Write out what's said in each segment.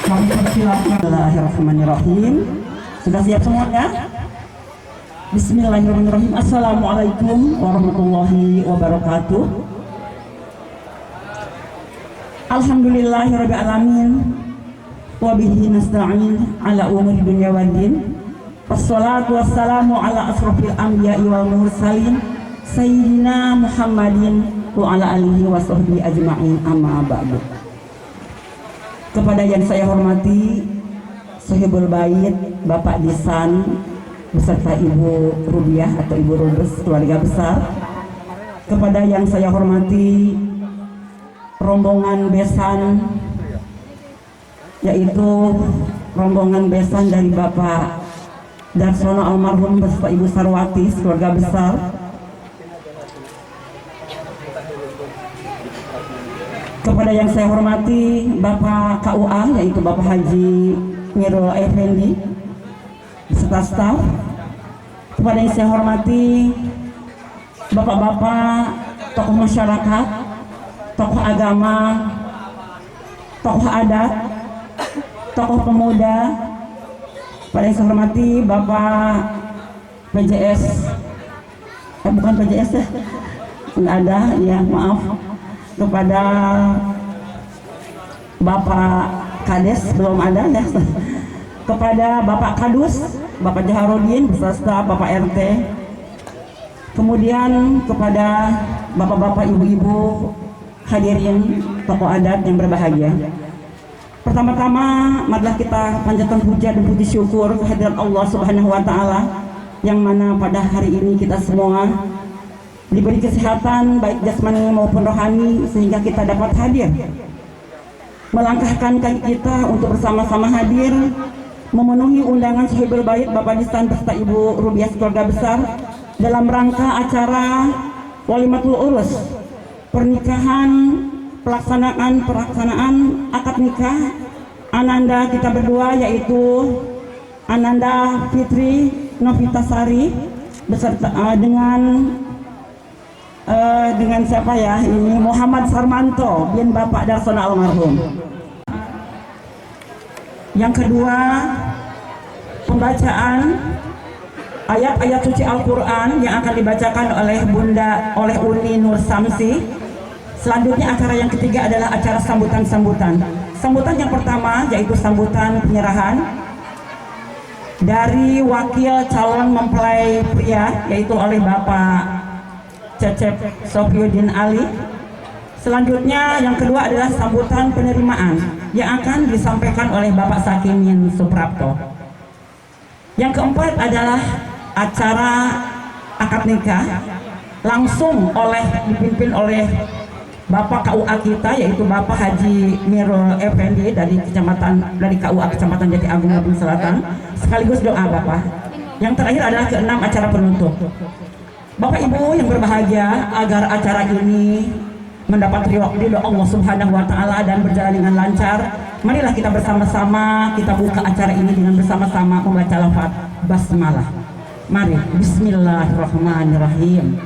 Kami persilakan. Bismillahirrahmanirrahim. Sudah siap semuanya? Bismillahirrahmanirrahim. Assalamualaikum warahmatullahi wabarakatuh. Alhamdulillahirabbil alamin. Wa bihi nasta'in ala umuri dunya waddin. Wassalatu wassalamu ala asrofil anbiya'i wal mursalin sayyidina Muhammadin wa ala alihi wa sahbihi ajma'in, amma ba'du. Kepada yang saya hormati Sohibul Bait, Bapak Disan beserta Ibu Rubiah atau Ibu Rubes, keluarga besar. Kepada yang saya hormati rombongan besan, yaitu rombongan besan dari Bapak Darsono almarhum beserta Ibu Sarwati, keluarga besar. Kepada yang saya hormati Bapak KUA, yaitu Bapak Haji Mirul Effendi beserta staf. Kepada yang saya hormati bapak-bapak, tokoh masyarakat, tokoh agama, tokoh adat, tokoh pemuda. Kepada yang saya hormati Bapak PJS, bukan PJS ya, nggak ada ya, maaf. Kepada Bapak Kades, belum ada ya. Kepada Bapak Kadus, Bapak Jaharudin beserta Bapak RT. Kemudian kepada bapak-bapak, ibu-ibu, hadirin tokoh adat yang berbahagia. Pertama-tama marilah kita panjatkan puja dan puji syukur kehadirat Allah Subhanahu wa taala, yang mana pada hari ini kita semua diberi kesehatan baik jasmani maupun rohani sehingga kita dapat hadir, melangkahkan kaki kita untuk bersama-sama hadir memenuhi undangan Sohibul Bait Bapak Disan beserta Ibu Rubiah keluarga besar dalam rangka acara Walimatul Urus, pernikahan, pelaksanaan akad nikah ananda kita berdua, yaitu Ananda Fitri Novitasari beserta dengan siapa ya ini, Muhammad Sarmanto bin Bapak Darsono almarhum. Yang kedua, pembacaan ayat-ayat suci Al-Quran yang akan dibacakan oleh Uni Nur Samsi. Selanjutnya acara yang ketiga adalah acara sambutan. Sambutan yang pertama yaitu sambutan penyerahan dari wakil calon mempelai pria, yaitu oleh Bapak Cecep Sofiyuddin Ali. Selanjutnya yang kedua adalah sambutan penerimaan yang akan disampaikan oleh Bapak Sakimin Suprapto. Yang keempat adalah acara akad nikah langsung dipimpin oleh Bapak KUA kita, yaitu Bapak Haji Mirul Effendi dari KUA Kecamatan Jati Agung Lampung Selatan, sekaligus doa Bapak. Yang terakhir adalah keenam acara penutup. Bapak Ibu yang berbahagia, agar acara ini mendapat ridho Allah Subhanahu wa taala dan berjalan dengan lancar, marilah kita bersama-sama kita buka acara ini dengan bersama-sama membaca lafaz basmalah. Mari, bismillahirrahmanirrahim.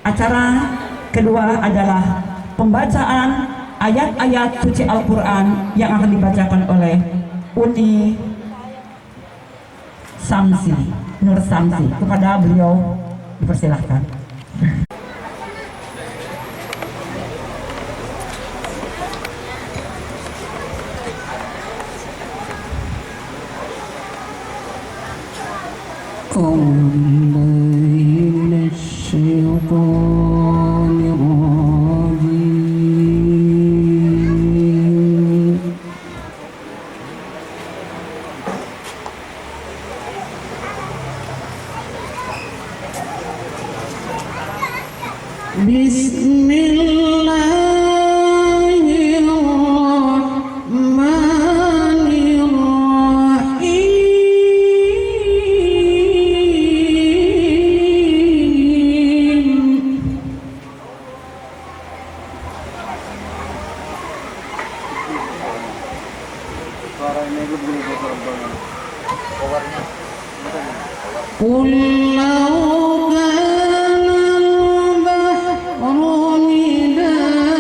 Acara kedua adalah pembacaan ayat-ayat suci Al-Quran yang akan dibacakan oleh Uni Samsi, Nur Samsi. Kepada beliau dipersilahkan. Qul law kana al-bahru midada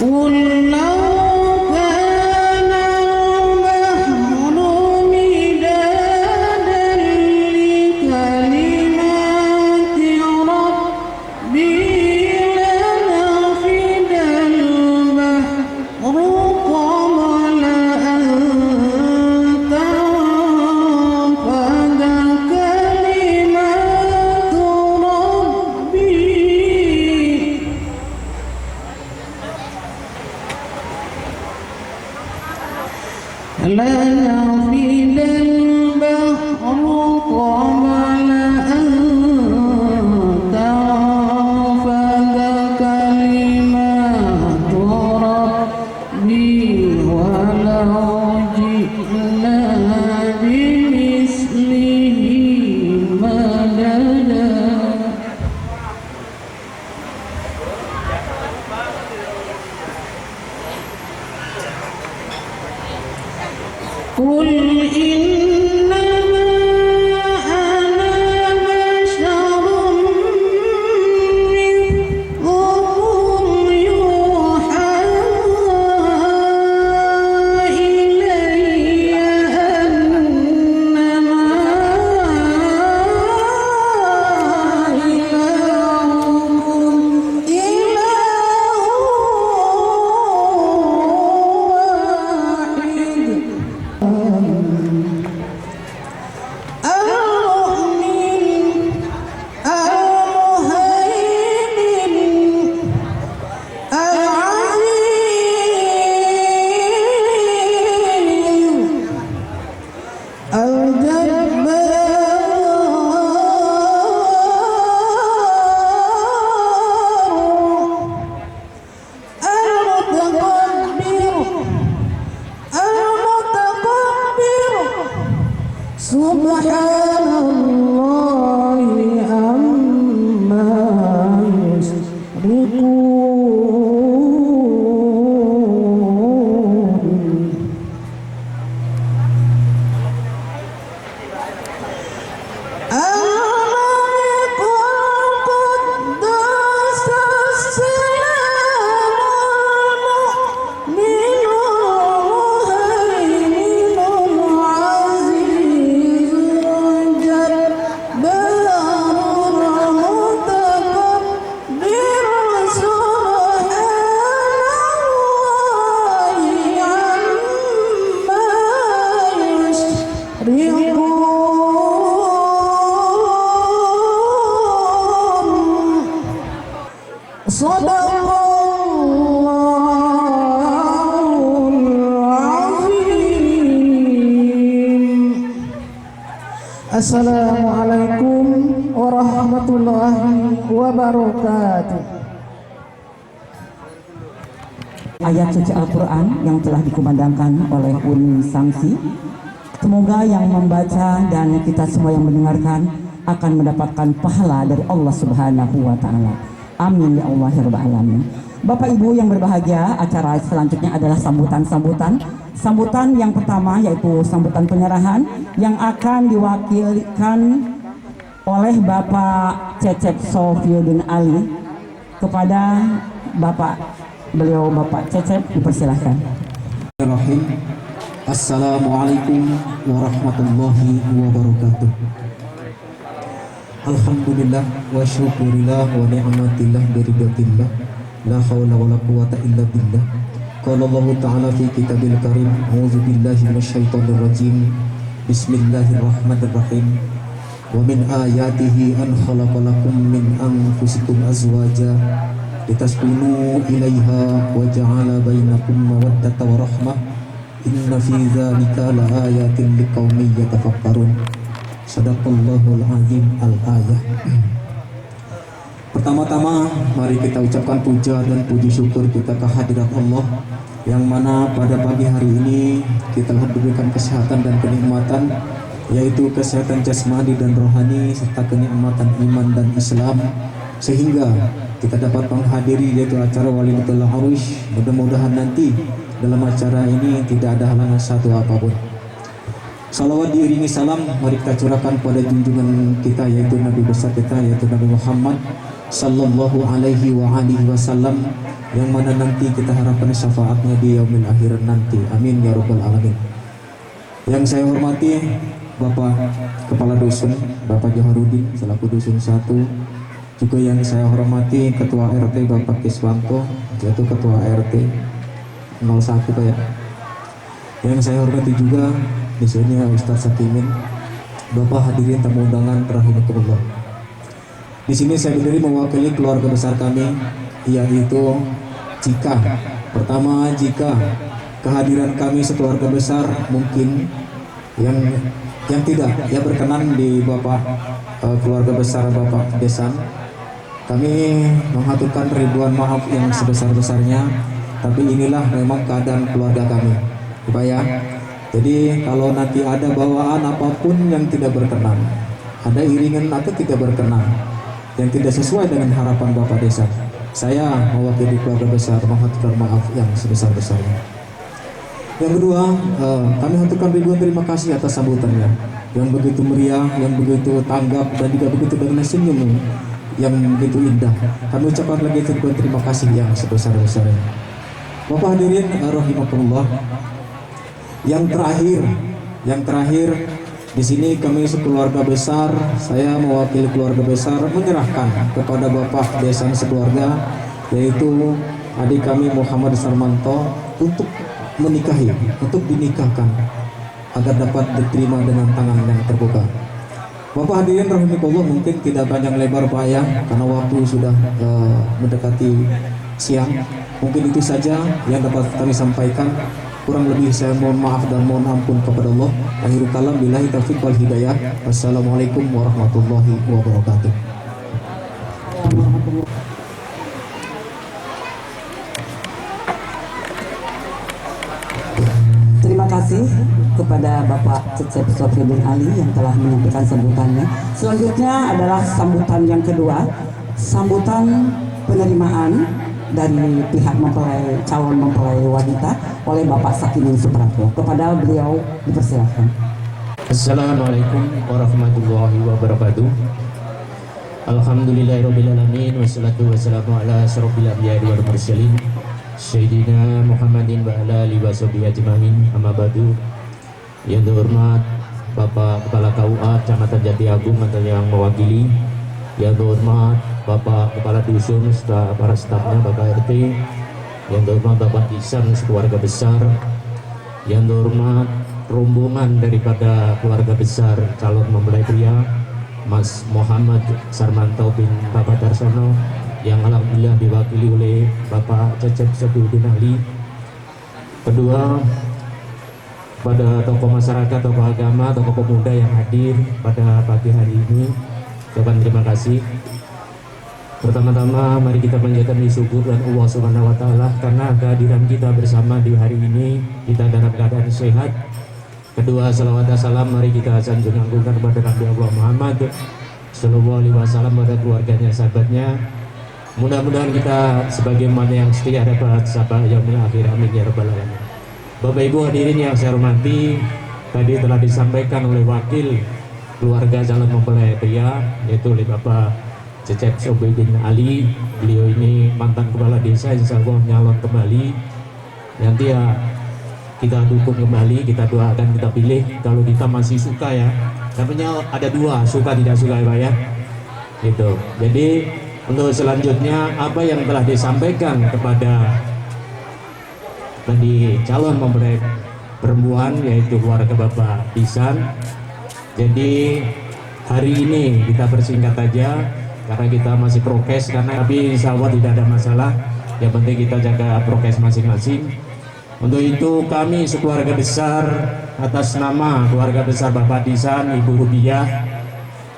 قل لو كان البحر مدادا لكلمات ربي لنفد البحر قبل أن تنفد كلمات ربي لا يفيد البحر قبل أن تنفد كلمات ربي ولو جئنا بمثله مددا قل إنما أنا بشر مثلكم يوحى إلي أنما إلهكم Subhanallahi amma yushrikun. Assalamualaikum warahmatullahi wabarakatuh. Ayat suci Al-Quran yang telah dikumandangkan oleh Uni Samsi, semoga yang membaca dan kita semua yang mendengarkan akan mendapatkan pahala dari Allah Subhanahu wa Ta'ala. Amin ya Allah ya Rabbal Alamin. Bapak Ibu yang berbahagia, acara selanjutnya adalah sambutan yang pertama yaitu sambutan penyerahan yang akan diwakilkan oleh Bapak Cecep Sofiyuddin Ali. Kepada Bapak Cecep dipersilahkan. Assalamualaikum warahmatullahi wabarakatuh. Alhamdulillah wa syukurillah wa ni'matillah biridatillah, la hawla wa la quwata illa billah. Qala Allah ta'ala fi kitabil karim, a'udzu billahi minasyaitonir rajim. Bismillahirrahmanirrahim. Wa min ayatihi an khalaqalakum min anfusikum azwaja litaskunu ilaiha wa ja'ala bainakum mawaddatan wa rahmah. Inna fi dzalika laayatin liqaumin yatafakkarun. Shadaqallahul azim. Al-ayah. Pertama-tama mari kita ucapkan puja dan puji syukur kita kehadirat Allah, yang mana pada pagi hari ini kita telah diberikan kesehatan dan kenikmatan, yaitu kesehatan jasmani dan rohani serta kenikmatan iman dan Islam, sehingga kita dapat menghadiri yaitu acara Walimatul Arush. Mudah-mudahan nanti dalam acara ini tidak ada halangan satu apapun. Salawat diiringi salam mari kita curahkan pada junjungan kita yaitu Nabi besar kita yaitu Nabi Muhammad sallallahu alaihi wa alihi wasallam, yang mana nanti kita harapkan syafaatnya di yaumil akhir nanti. Amin ya rabbal alamin. Yang saya hormati Bapak Kepala Dusun, Bapak Joharudin selaku Dusun 1. Juga yang saya hormati Ketua RT Bapak Kiswanto, yaitu Ketua RT 01 Pak ya. Yang saya hormati juga di sini Ustadz Sakimin, Bapak hadirin tamu undangan rahimakumullah. Di sini saya berdiri mewakili keluarga besar kami, yaitu jika pertama, jika kehadiran kami sekeluarga besar mungkin yang tidak ya berkenan di Bapak keluarga besar Bapak Desan, kami mengaturkan ribuan maaf yang sebesar-besarnya. Tapi inilah memang keadaan keluarga kami, Pak ya. Jadi kalau nanti ada bawaan apapun yang tidak berkenan, ada iringan atau tidak berkenan, yang tidak sesuai dengan harapan Bapak Desa, saya mewakili keluarga besar mengaturkan maaf yang sebesar-besarnya. Yang kedua, kami haturkan ribuan terima kasih atas sambutannya yang begitu meriah, yang begitu tanggap, dan juga begitu dengan senyum yang begitu indah. Kami ucapkan lagi ribuan terima kasih yang sebesar-besarnya. Bapak hadirin rahimakumullah. Yang terakhir di sini kami sekeluarga besar, saya mewakili keluarga besar menyerahkan kepada Bapak Desan sekeluarga, yaitu adik kami Muhammad Sarmanto, untuk dinikahkan agar dapat diterima dengan tangan yang terbuka. Bapak hadirin rahimakumullah, mungkin tidak panjang lebar Pak ya, karena waktu sudah mendekati siang. Mungkin itu saja yang dapat kami sampaikan. Kurang lebih saya mohon maaf dan mohon ampun kepada Allah. Akhirul kalam, billahi taufiq wal hidayah. Wassalamualaikum warahmatullahi wabarakatuh. Terima kasih kepada Bapak Cecep Sofyuddin Ali yang telah menyampaikan sambutannya. Selanjutnya adalah sambutan yang kedua, sambutan penerimaan dari pihak calon mempelai wanita oleh Bapak Sakimin Supratwo. Kepada beliau dipersilakan. Assalamualaikum warahmatullahi wabarakatuh. Alhamdulillahirabbil alamin, wassalatu wassalamu ala asyrofil anbiya'i wal mursalin Sayyidina Muhammadin wa ala alihi washabihi ajmain. Amma ba'du. Yang terhormat Bapak Kepala KUA Kecamatan Jati Agung atau yang mewakili, yang terhormat Bapak Kepala Dusun serta para stafnya, Bapak RT, yang terhormat Bapak Isan sekeluarga besar, yang terhormat rombongan daripada keluarga besar calon mempelai pria Mas Muhammad Sarmanto bin Bapak Darsono, yang alhamdulillah diwakili oleh Bapak Cecep Sofyuddin Ali. Kedua, pada tokoh masyarakat, tokoh agama, tokoh pemuda yang hadir pada pagi hari ini, ucapan terima kasih. Pertama-tama mari kita panjatkan syukur dan Allah Subhanahu wa taala karena kehadiran kita bersama di hari ini, kita dalam keadaan sehat. Kedua, salawat dan salam mari kita sanjung agungkan kepada Nabi Allah Muhammad sallallahu alaihi wasallam, pada keluarganya, sahabatnya. Mudah-mudahan kita sebagaimana yang setia dapat sampai yaumil akhir. Amin ya rabbal alamin. Bapak Ibu hadirin yang saya hormati, tadi telah disampaikan oleh wakil keluarga calon mempelai pria, yaitu oleh Bapak Cecep Sofyuddin Ali. Beliau ini mantan kepala desa, insya Allah nyalon kembali. Nanti ya kita dukung kembali, kita doakan, kita pilih kalau kita masih suka ya. Namanya ada dua, suka tidak suka ya Pak ya. Gitu. Jadi untuk selanjutnya apa yang telah disampaikan kepada tadi calon mempelai perempuan, yaitu keluarga Bapak Isan. Jadi hari ini kita persingkat aja karena kita masih prokes, tapi insya Allah tidak ada masalah. Yang penting kita jaga prokes masing-masing. Untuk itu kami sekeluarga besar atas nama keluarga besar Bapak Isan, Ibu Rubiah,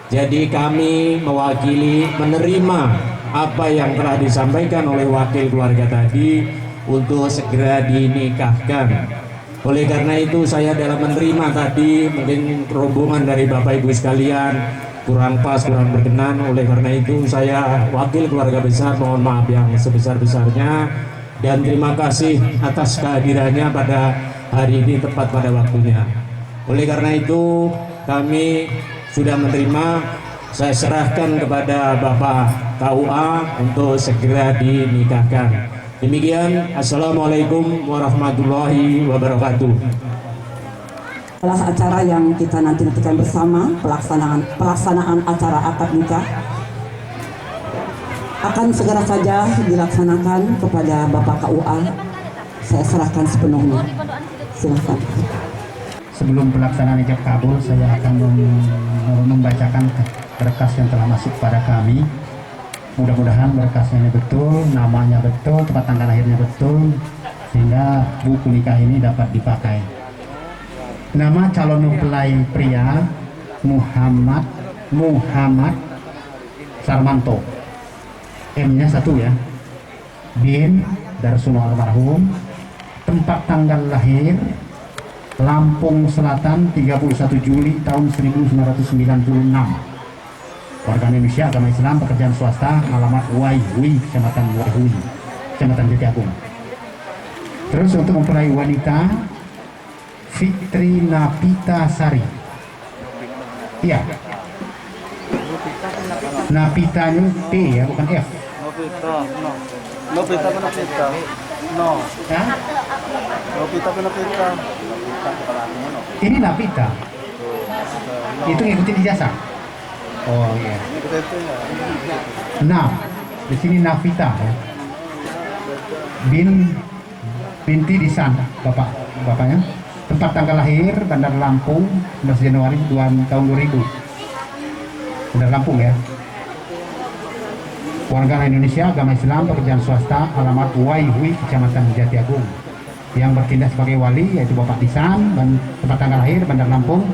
jadi kami mewakili menerima apa yang telah disampaikan oleh wakil keluarga tadi untuk segera dinikahkan. Oleh karena itu saya dalam menerima tadi mungkin rombongan dari Bapak Ibu sekalian kurang pas, kurang berkenan. Oleh karena itu saya wakil keluarga besar mohon maaf yang sebesar-besarnya dan terima kasih atas kehadirannya pada hari ini tepat pada waktunya. Oleh karena itu kami sudah menerima saya serahkan kepada Bapak KUA untuk segera dinikahkan. Demikian, Assalamualaikum warahmatullahi wabarakatuh. Adalah acara yang kita nantikan bersama, pelaksanaan acara akad nikah akan segera saja dilaksanakan kepada Bapak KUA. Saya serahkan sepenuhnya. Silakan. Sebelum pelaksanaan ijab kabul, saya akan membacakan berkas yang telah masuk pada kami. Mudah-mudahan berkasnya ini betul, namanya betul, tempat tanggal lahirnya betul, sehingga buku nikah ini dapat dipakai. Nama calon mempelai pria Muhammad Sarmanto. M-nya 1 ya. Bin Darsono almarhum. Tempat tanggal lahir Lampung Selatan 31 Juli tahun 1996. Warga Indonesia, agama Islam, pekerjaan swasta, alamat Waihui, Kecamatan Waihui, Kecamatan Jatiagung. Terus untuk mempelai wanita Fitri Napita Sari. Iya. Napitanya T ya, bukan F. Nopita. No. Ya? Nopita. Ini Napita. Itu ngikutin ijazah. Oh iya. Nah, di sini Nafita ya. Binti di sana, bapaknya. Tempat tanggal lahir Bandar Lampung 11 Januari tahun 2000. Bandar Lampung ya. Warga Indonesia, agama Islam, pekerjaan swasta, alamat Waihui, Kecamatan Jatiagung. Yang bertindak sebagai wali yaitu Bapak Disan, dan tempat tanggal lahir Bandar Lampung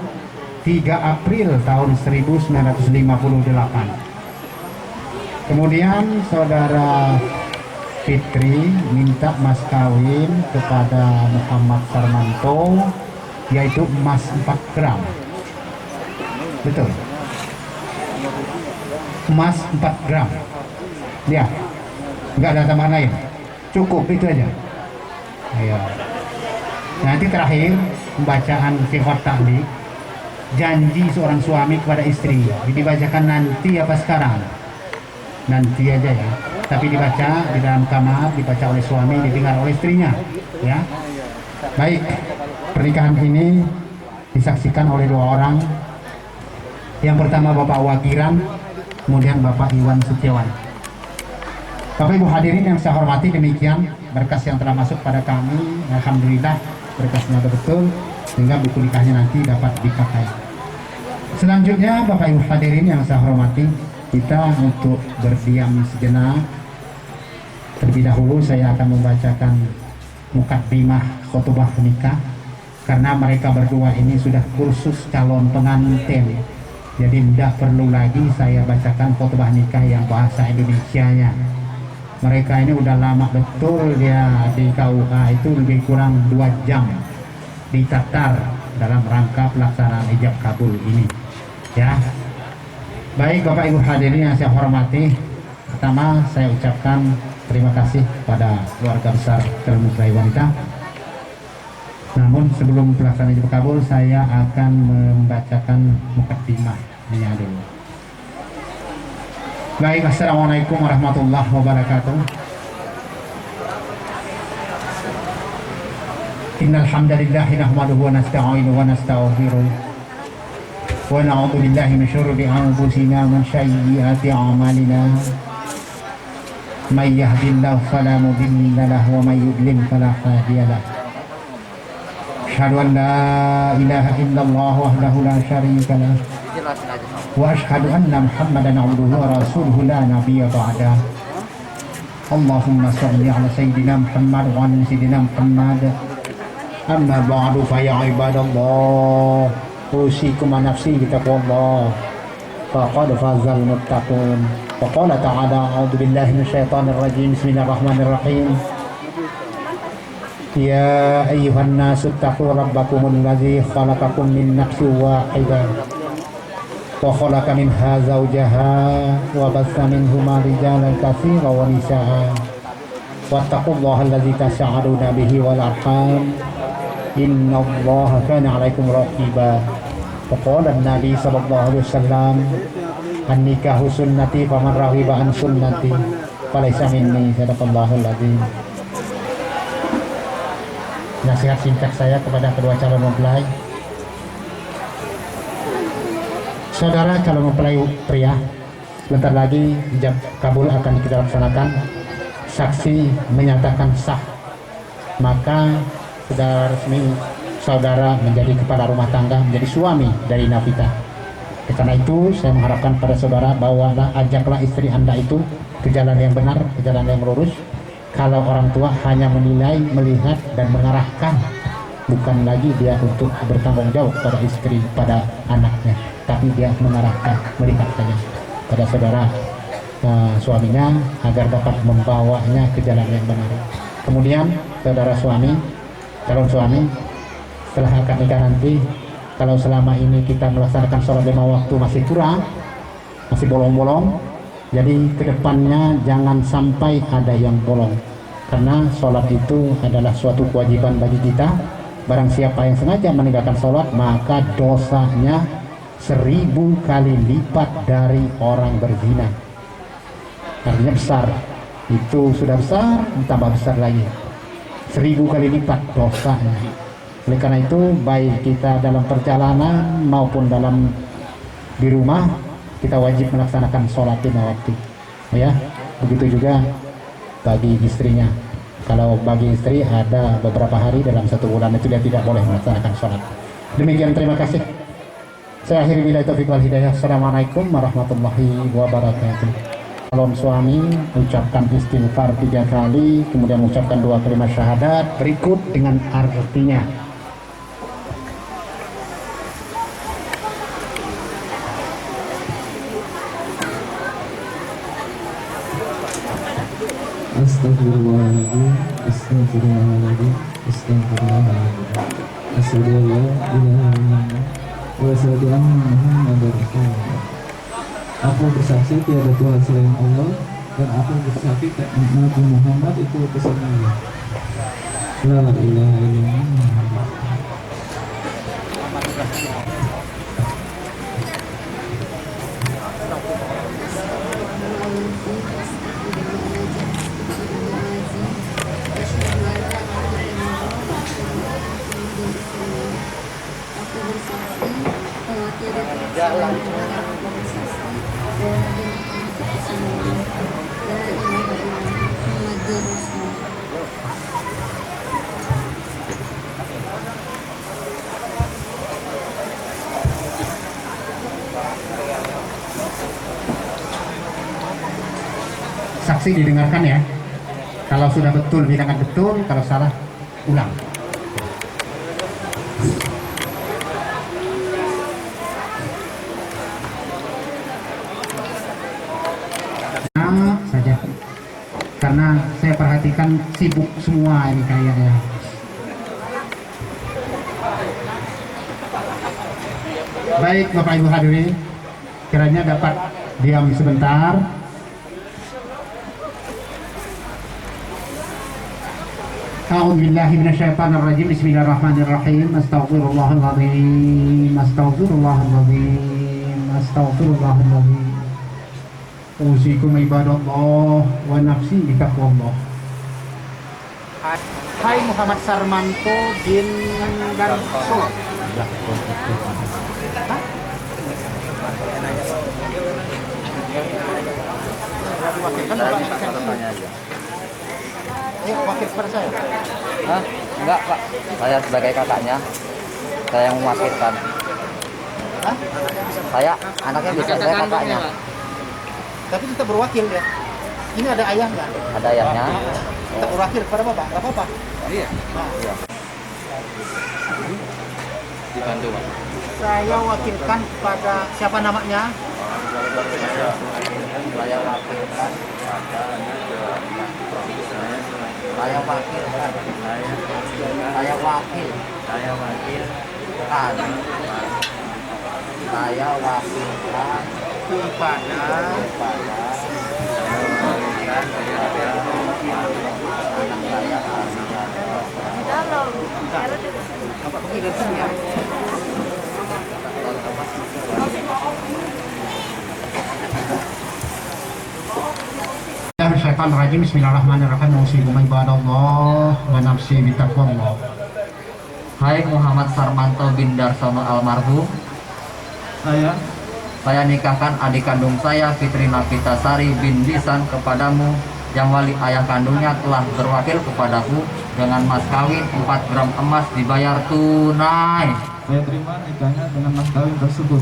3 April tahun 1958. Kemudian saudara Fitri minta mas kawin kepada Muhammad Sarmanto, yaitu emas 4 gram. Betul. Emas 4 gram. Ya, nggak ada tambahan lain. Cukup itu aja. Ayo. Nanti terakhir pembacaan sifat tahlik, janji seorang suami kepada istri. Dibacakan nanti apa sekarang? Nanti aja ya. Tapi dibaca di dalam kamar, dibaca oleh suami, didengar oleh istrinya. Ya. Baik, pernikahan ini disaksikan oleh 2 orang. Yang pertama Bapak Wagiran, kemudian Bapak Iwan Setiawan. Bapak Ibu hadirin yang saya hormati, demikian berkas yang telah masuk pada kami. Alhamdulillah berkasnya betul, sehingga buku nikahnya nanti dapat dipakai. Selanjutnya Bapak Ibu hadirin yang saya hormati, kita untuk berdiam sejenak. Terlebih dahulu saya akan membacakan mukaddimah khutbah nikah, karena mereka berdua ini sudah kursus calon pengantin. Jadi tidak perlu lagi saya bacakan khutbah nikah yang bahasa Indonesianya. Mereka ini udah lama betul ya di KUA, itu lebih kurang 2 jam ditatar dalam rangka pelaksanaan ijab kabul ini. Ya. Baik Bapak Ibu hadirin yang saya hormati, pertama saya ucapkan terima kasih pada keluarga besar calon mempelai wanita. Namun sebelum pelaksanaan ijab kabul, saya akan membacakan mukaddimahnya dulu. Baik, assalamualaikum warahmatullahi wabarakatuh. Innal hamdalillah nahmaduhu wa nasta'inuhu wa nastaghfiruh wa na'udzu billahi min syururi anfusina wa min sayyiati a'malina. May yahdihillahu fala mudilla lahu wa may yudlil fala hadiya lahu. Asyhadu an la ilaha illallah wahdahu la syarika lahu wa asyhadu anna Muhammadan abduhu wa rasuluhu la nabiyya ba'da. Allahumma shalli ala sayyidina Muhammad wa ala sayyidina Muhammad. Amma ba'du fa ya ibadallah, usikum wa nafsi bi taqwallah. Faqad fazal muttaqun. Wa qala ta'ala a'udzu billahi minasyaitonir rajim. Bismillahirrahmanirrahim. Ya ayyuhan nasu taqu rabbakumul ladzi khalaqakum min nafsin wahidah wa khalaqa minha zawjaha wa bassa minhuma rijalan katsiran wa nisaa wattaqullaha alladzi tasaaluna bihi wal arham innallaha kana 'alaikum raqiba. Wa qala an-nabi sallallahu alaihi wasallam an-nikahu sunnati faman rahiba an sunnati falaysa minni. Sadaqallahul azim. Nasihat singkat saya kepada kedua calon mempelai. Saudara calon mempelai pria, sebentar lagi ijab kabul akan kita laksanakan. Saksi menyatakan sah, maka sudah resmi saudara menjadi kepala rumah tangga, menjadi suami dari Nafita. Karena itu saya mengharapkan pada saudara, bawalah, ajaklah istri anda itu ke jalan yang benar, ke jalan yang lurus. Kalau orang tua hanya menilai, melihat dan mengarahkan, bukan lagi dia untuk bertanggung jawab pada istri, pada anaknya, tapi dia mengarahkan, melihat saja pada saudara suaminya agar dapat membawanya ke jalan yang benar. Kemudian saudara suami, calon suami, setelah akad nikah nanti, kalau selama ini kita melaksanakan sholat 5 waktu masih kurang, masih bolong-bolong, jadi kedepannya jangan sampai ada yang bolong, karena sholat itu adalah suatu kewajiban bagi kita. Barang siapa yang sengaja meninggalkan sholat, maka dosanya 1000 kali lipat dari orang berzina. Artinya besar, itu sudah besar, tambah besar lagi, 1000 kali lipat dosanya. Oleh karena itu, baik kita dalam perjalanan maupun dalam di rumah, kita wajib melaksanakan sholat 5 waktu, ya. Begitu juga bagi istrinya. Kalau bagi istri ada beberapa hari dalam 1 bulan itu dia tidak boleh melaksanakan sholat. Demikian, terima kasih. Saya akhiri billahi taufiq wal hidayah. Assalamualaikum warahmatullahi wabarakatuh. Calon suami ucapkan istighfar 3 kali, kemudian ucapkan 2 kalimat syahadat berikut dengan artinya. Astagfirullahaladzim, astagfirullahaladzim, astagfirullahaladzim. Asyhadu an la ilaha illallah wa asyhadu anna Muhammadar Rasulullah. Aku bersaksi tiada Tuhan selain Allah, dan aku bersaksi Nabi Muhammad itu utusan Allah. La ilaha illallah. Saksi didengarkan ya. Kalau sudah betul bilangan betul, kalau salah ulang. Nah, saja. Karena saya perhatikan sibuk semua ini kayaknya. Baik Bapak Ibu hadirin, kiranya dapat diam sebentar. A'udzubillahi minasyaitonirrajim. Bismillahirrahmanirrahim. Astaghfirullahaladzim. Astaghfirullahaladzim. Astaghfirullahaladzim. Usikum ibadallah wa nafsi bitaqwallah. Hai Muhammad Sarmanto bin Darso. Wakil kepada saya? Hah? Enggak Pak, saya sebagai kakaknya, saya yang mewakilkan. Hah? Saya anaknya bisa, saya kakaknya. Tapi kita berwakil ya. Ini ada ayah nggak? Ada ayahnya. Kita berwakil kepada bapak, nggak apa-apa. Iya. Iya. Dibantu Pak. Saya wakilkan kepada siapa namanya? Saya wakilkan. Saya wakilkan. Saya wakil. Saya wakilkan. Saya wakilkan Kepada Bapak pergi dari sini ya. Minasyaitonirrajim. Bismillahirrahmanirrahim. Usikum ibadallah wa nafsi bitaqwallah. Hai Muhammad Sarmanto bin Darsono almarhum, saya nikahkan adik kandung saya Fitri Nafitasari bin Lisan kepadamu, yang wali ayah kandungnya telah berwakil kepadaku dengan mas kawin 4 gram emas dibayar tunai. Saya terima nikahnya dengan mas kawin tersebut.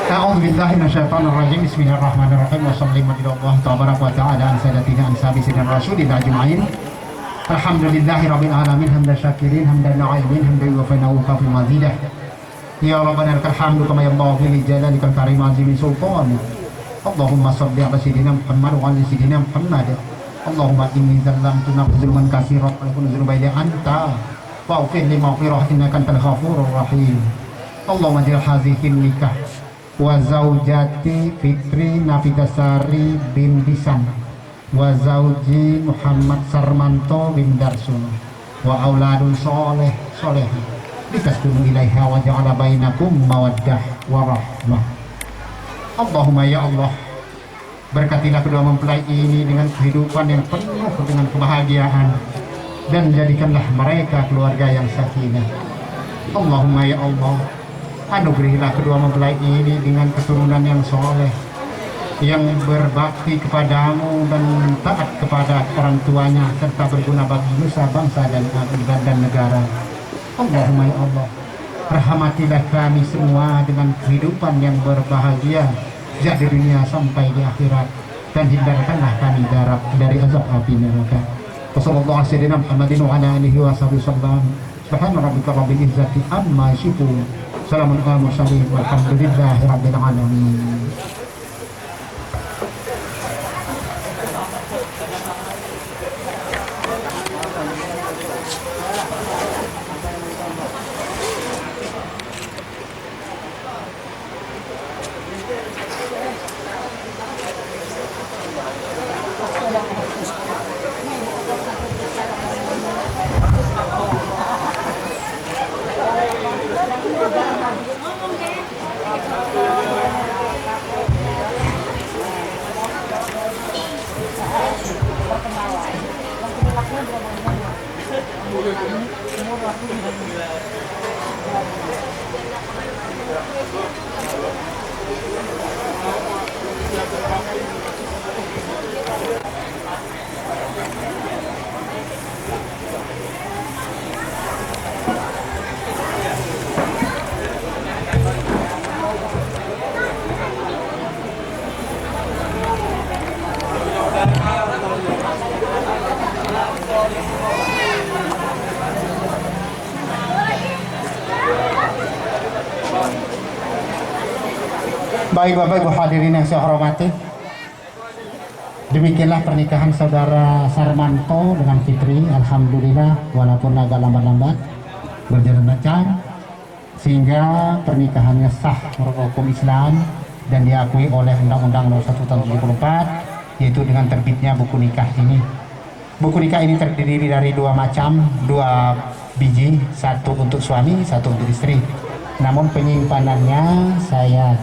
A'udzu billahi minasyaitonir rajim. Bismillahirrahmanirrahim. Wassallallahu tabaraka wa ta'ala an sayyidatina an sabiqina rasulina ajma'in. Alhamdulillahirabbil alamin hamdan syakirin hamdan na'imin hamdan yuwaffi'u kafil mazidah. Ya rabbana lakal hamdu kama yanbaghi li jalalikal karim azimi sultan. Allahumma shalli ala sayyidina Muhammad wa ala sayyidina Muhammad. Allahumma inni zalamtu nafsi zulman katsiran wa kuntu dzunuban anta waghfir li maghfirah innaka antal ghafurur rahim. Allahumma ja'al hadhihi nikah wa zaujati Fitri Nafitasari bin Lisan wa zauji Muhammad Sarmanto bin Darsun wa auladun soleh soleha ditaskunu ilaiha wa ja'ala bainakum mawaddah wa rahmah. Allahumma ya Allah, berkatilah kedua mempelai ini dengan kehidupan yang penuh dengan kebahagiaan dan jadikanlah mereka keluarga yang sakinah. Allahumma ya Allah, anugerahilah kedua mempelai ini dengan keturunan yang soleh, yang berbakti kepadamu dan taat kepada orang tuanya, serta berguna bagi nusa bangsa dan negara. Allahumma ya Allah, rahmatilah kami semua dengan kehidupan yang berbahagia sejak di dunia sampai di akhirat, dan hindarkanlah kami dari azab api neraka. Wassallallahu alaihi wasallam Muhammadin wa ala alihi wa sahbihi wasallam. Subhana rabbika rabbil izzati amma yasifun. Assalamualaikum warahmatullahi wabarakatuh. Walhamdulillahi rabbil alamin. Baik Bapak Ibu hadirin yang saya hormati, demikianlah pernikahan saudara Sarmanto dengan Fitri. Alhamdulillah, walaupun agak lambat-lambat berjalan lancar, sehingga pernikahannya sah menurut hukum Islam dan diakui oleh Undang-Undang Nomor 1 Tahun 74, yaitu dengan terbitnya buku nikah ini. Buku nikah ini terdiri dari dua biji, satu untuk suami, satu untuk istri. Namun penyimpanannya saya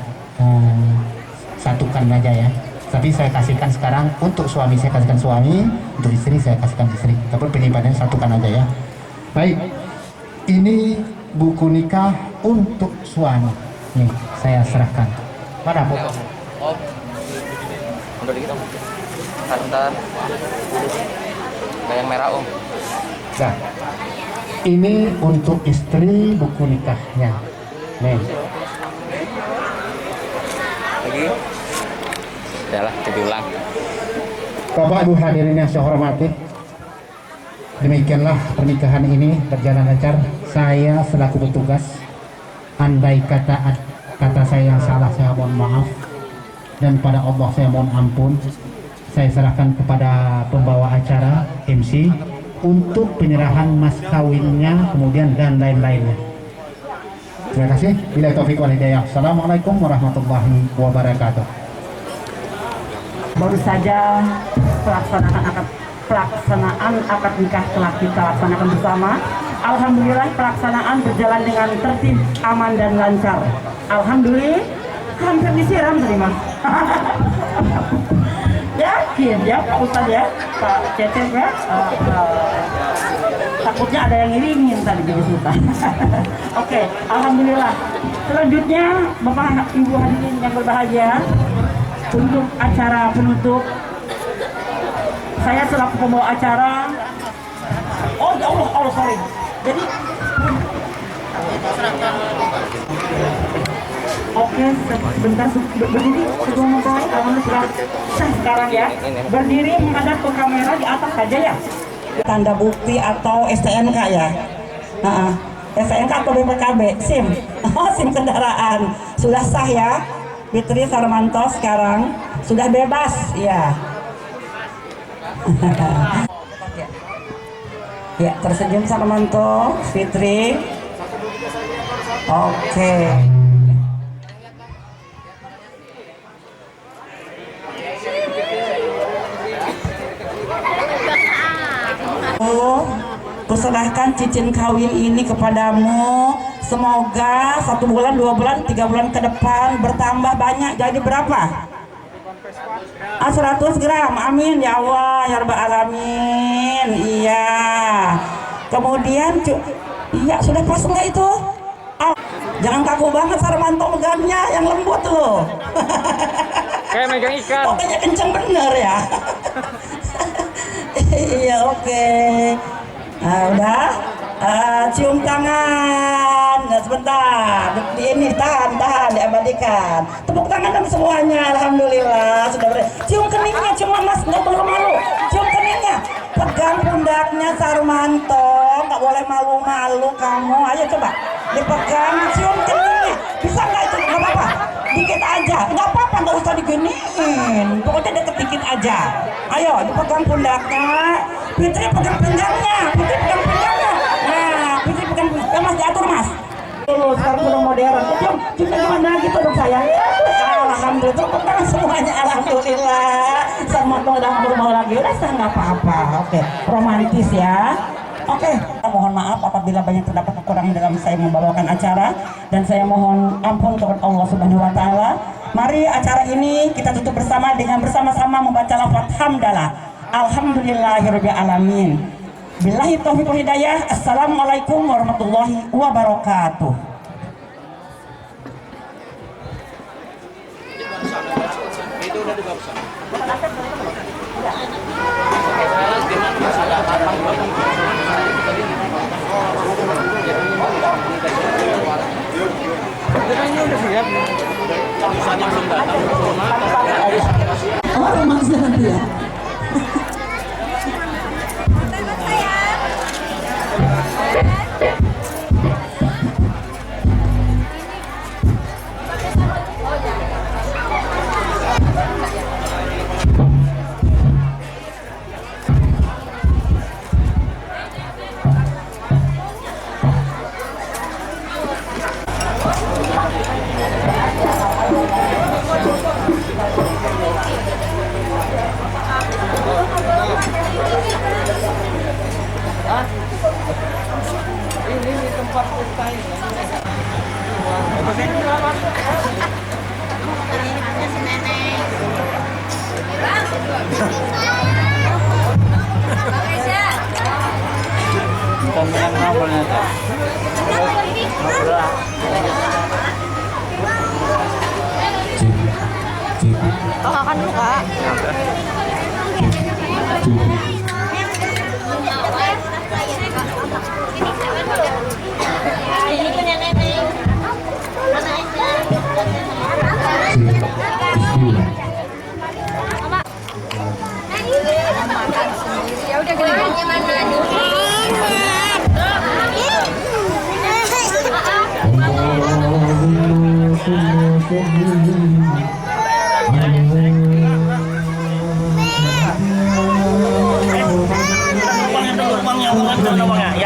satukan aja ya, tapi saya kasihkan sekarang untuk suami saya kasihkan suami, untuk istri saya kasihkan istri, tapi penyimpanannya satukan aja ya. Baik, ini buku nikah untuk suami, nih saya serahkan. Mana foto? Oh, udah dikit om. Bentar. Kayak yang merah om. Nah, ini untuk istri buku nikahnya, nih. Lagi. Yalah, diulang. Bapak Ibu hadirin yang saya hormati, demikianlah pernikahan ini berjalan lancar. Saya selaku petugas, andai kata saya yang salah, saya mohon maaf, dan pada Allah saya mohon ampun. Saya serahkan kepada pembawa acara MC untuk penyerahan mas kawinnya kemudian dan lain-lainnya. Terima kasih. Bila taufik wal hidayah. Assalamualaikum warahmatullahi wabarakatuh. Baru saja pelaksanaan akad pelaksanaan akad nikah telah kita laksanakan bersama. Alhamdulillah pelaksanaan berjalan dengan tertib, aman dan lancar. Alhamdulillah, hampir disiram tadi Mas. Yakin ya Pak Ustadz ya, Pak Cecep ya. Takutnya ada yang ngiringin tadi jadi sultan. Oke, alhamdulillah. Selanjutnya Bapak Ibu hadirin yang berbahagia, untuk acara penutup saya selaku pembawa acara. Oh ya Allah, sorry. Jadi oke, sebentar berdiri sebelum mulai. Alhamdulillah sekarang ya. Berdiri menghadap ke kamera di atas saja ya. Tanda bukti atau STNK ya. STNK atau BPKB, SIM. Oh, SIM kendaraan. Sudah sah ya. Fitri Sarmanto sekarang sudah bebas ya. Ya, tersenyum Sarmanto, Fitri. Oke. Kuserahkan cincin kawin ini kepadamu. Semoga 1 bulan, 2 bulan, 3 bulan ke depan bertambah banyak. Jadi berapa? 100 gram. Amin ya Allah ya Rabbal Alamin. Iya. Kemudian iya, sudah pas enggak itu? Jangan kaku banget Sarmanto megangnya, yang lembut loh. Kayak megang ikan. Pokoknya kenceng bener ya. Iya, oke. Nah, udah. Cium tangan. Nah, sebentar. Ini tahan, diabadikan. Tepuk tangan dong semuanya. Alhamdulillah sudah cium keningnya, cium Mas, nggak perlu malu. Cium keningnya. Pegang pundaknya Sarmanto. Nggak boleh malu-malu kamu. Ayo coba. Dipegang, cium keningnya. Bisa nggak itu? Nggak apa-apa. Dikit aja. Nggak apa-apa, nggak usah diginiin. Pokoknya deket-dikit aja. Ayo, dipegang pundaknya. Fitri pegang pinggangnya. Fitri pegang pinggangnya. Nah, Fitri pegang pinggangnya. Mas, diatur Mas. Sekarang sudah modern. Cium gimana gitu dong sayang. Alhamdulillah, tepuk tangan semuanya. Alhamdulillah. Sama udah mau lagi. Udah nggak apa-apa. Oke, romantis ya. Oke, mohon maaf apabila banyak terdapat kekurangan dalam saya membawakan acara, dan saya mohon ampun kepada Allah Subhanahu wa taala. Mari acara ini kita tutup bersama dengan bersama-sama membaca lafaz hamdalah. Alhamdulillahirabbil alamin. Billahi taufiq wal hidayah. Assalamualaikum warahmatullahi wabarakatuh. Itu udah dibawa. Oh, romantis nanti ya. Ini tempat kita ini. Oh, akan dulu Kak. Ini punya nenek. Mana aja? Makan sendiri. Ya udah gedeannya mana nih?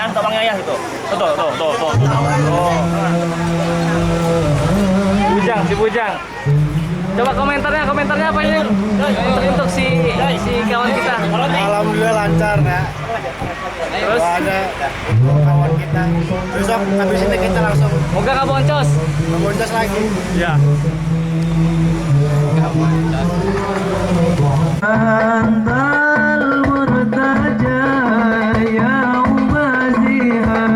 Tobangnya ya itu. Tuh. Bujang, si Bujang. Coba komentarnya apa ini? Untuk si kawan kita. Alhamdulillah lancar ya. Terus Ada kawan kita. Besok habis ini kita langsung moga nggak boncos. ngebocas lagi. Ya. Antal murtaja yaum zihan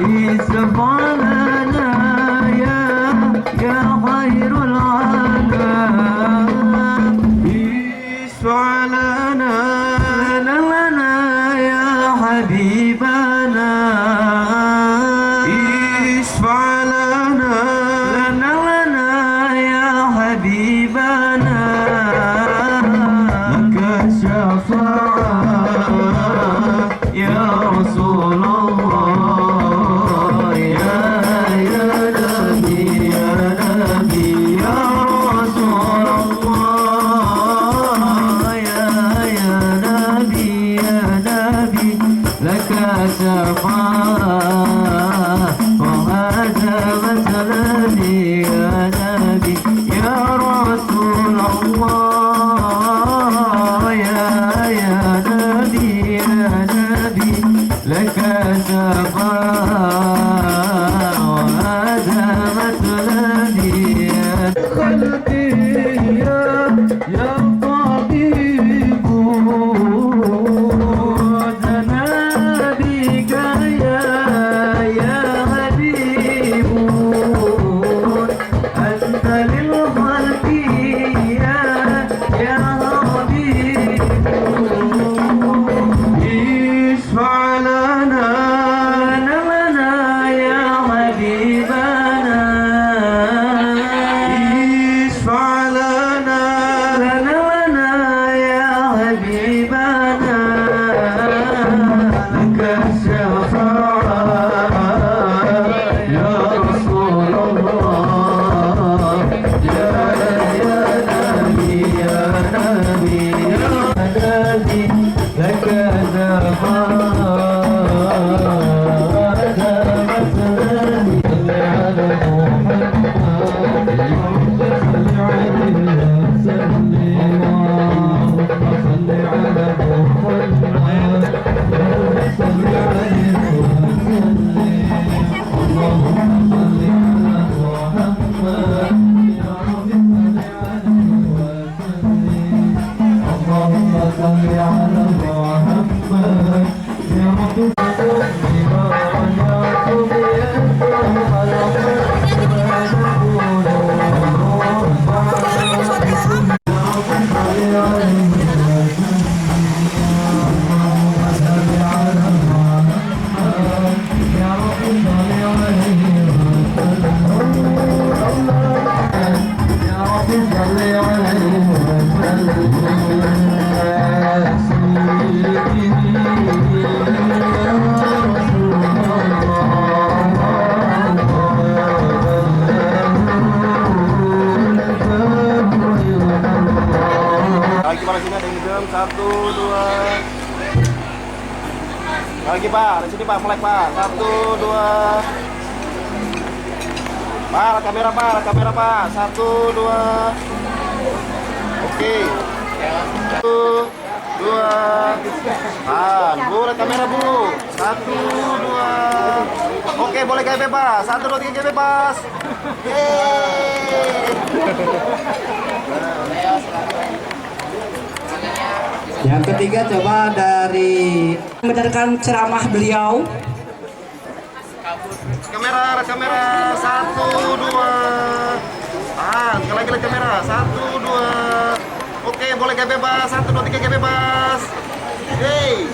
isfalana ya khairul alam isfalana lana ya habibana isfalana lana ya habibana يا رسول الله يا نبي يا نبي يا رسول الله يا نبي يا نبي لك شفاعة وهذا مثلني يا نبي يا رسول الله يا نبي يا نبي لك شفاعة وهذا مثلني يا خلقي يا طبيب جنابك يا حبيب أنت للخلق يا حبيب اشفع لنا يا حبيبنا اشفع لنا يا حبيبنا لك الشفاعة يا رسول الله يا نبي يا نبي يا نبي لك Lagi Pak, sini ada yang ngedem. 1, 2. Lagi Pak, di sini Pak, mulai Pak. 1, 2. Pak, kamera Pak. 1, 2. Oke. 1, 2. Bu, lihat kamera Bu. 1, 2. Oke, boleh gaya bebas. 1, 2, 3 gaya bebas. Yeay. Yang ketiga coba dari mendengarkan ceramah beliau. Kamera 1, 2. Sekali lagi lihat kamera 1, 2. Oke, boleh gaya bebas. 1, 2, 3 gaya bebas. Hey.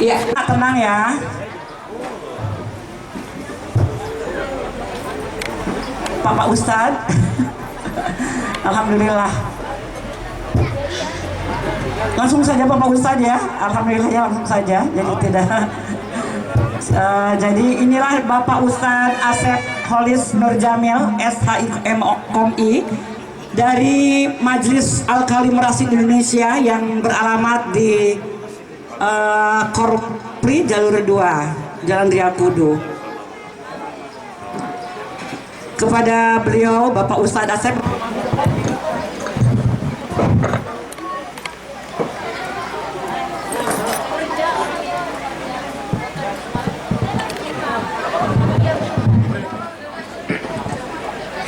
Iya, tenang ya. Bapak Ustadz. Alhamdulillah. Langsung saja Bapak Ustadz ya. Alhamdulillah ya, langsung saja. Jadi tidak. Jadi inilah Bapak Ustadz Asep Holis Nur Jamil SHIMKOMI dari Majelis Al-Kalim Rasid Indonesia yang beralamat di Korpri Jalur 2 Jalan Ria Kudu. kepada beliau Bapak Ustadz Asep.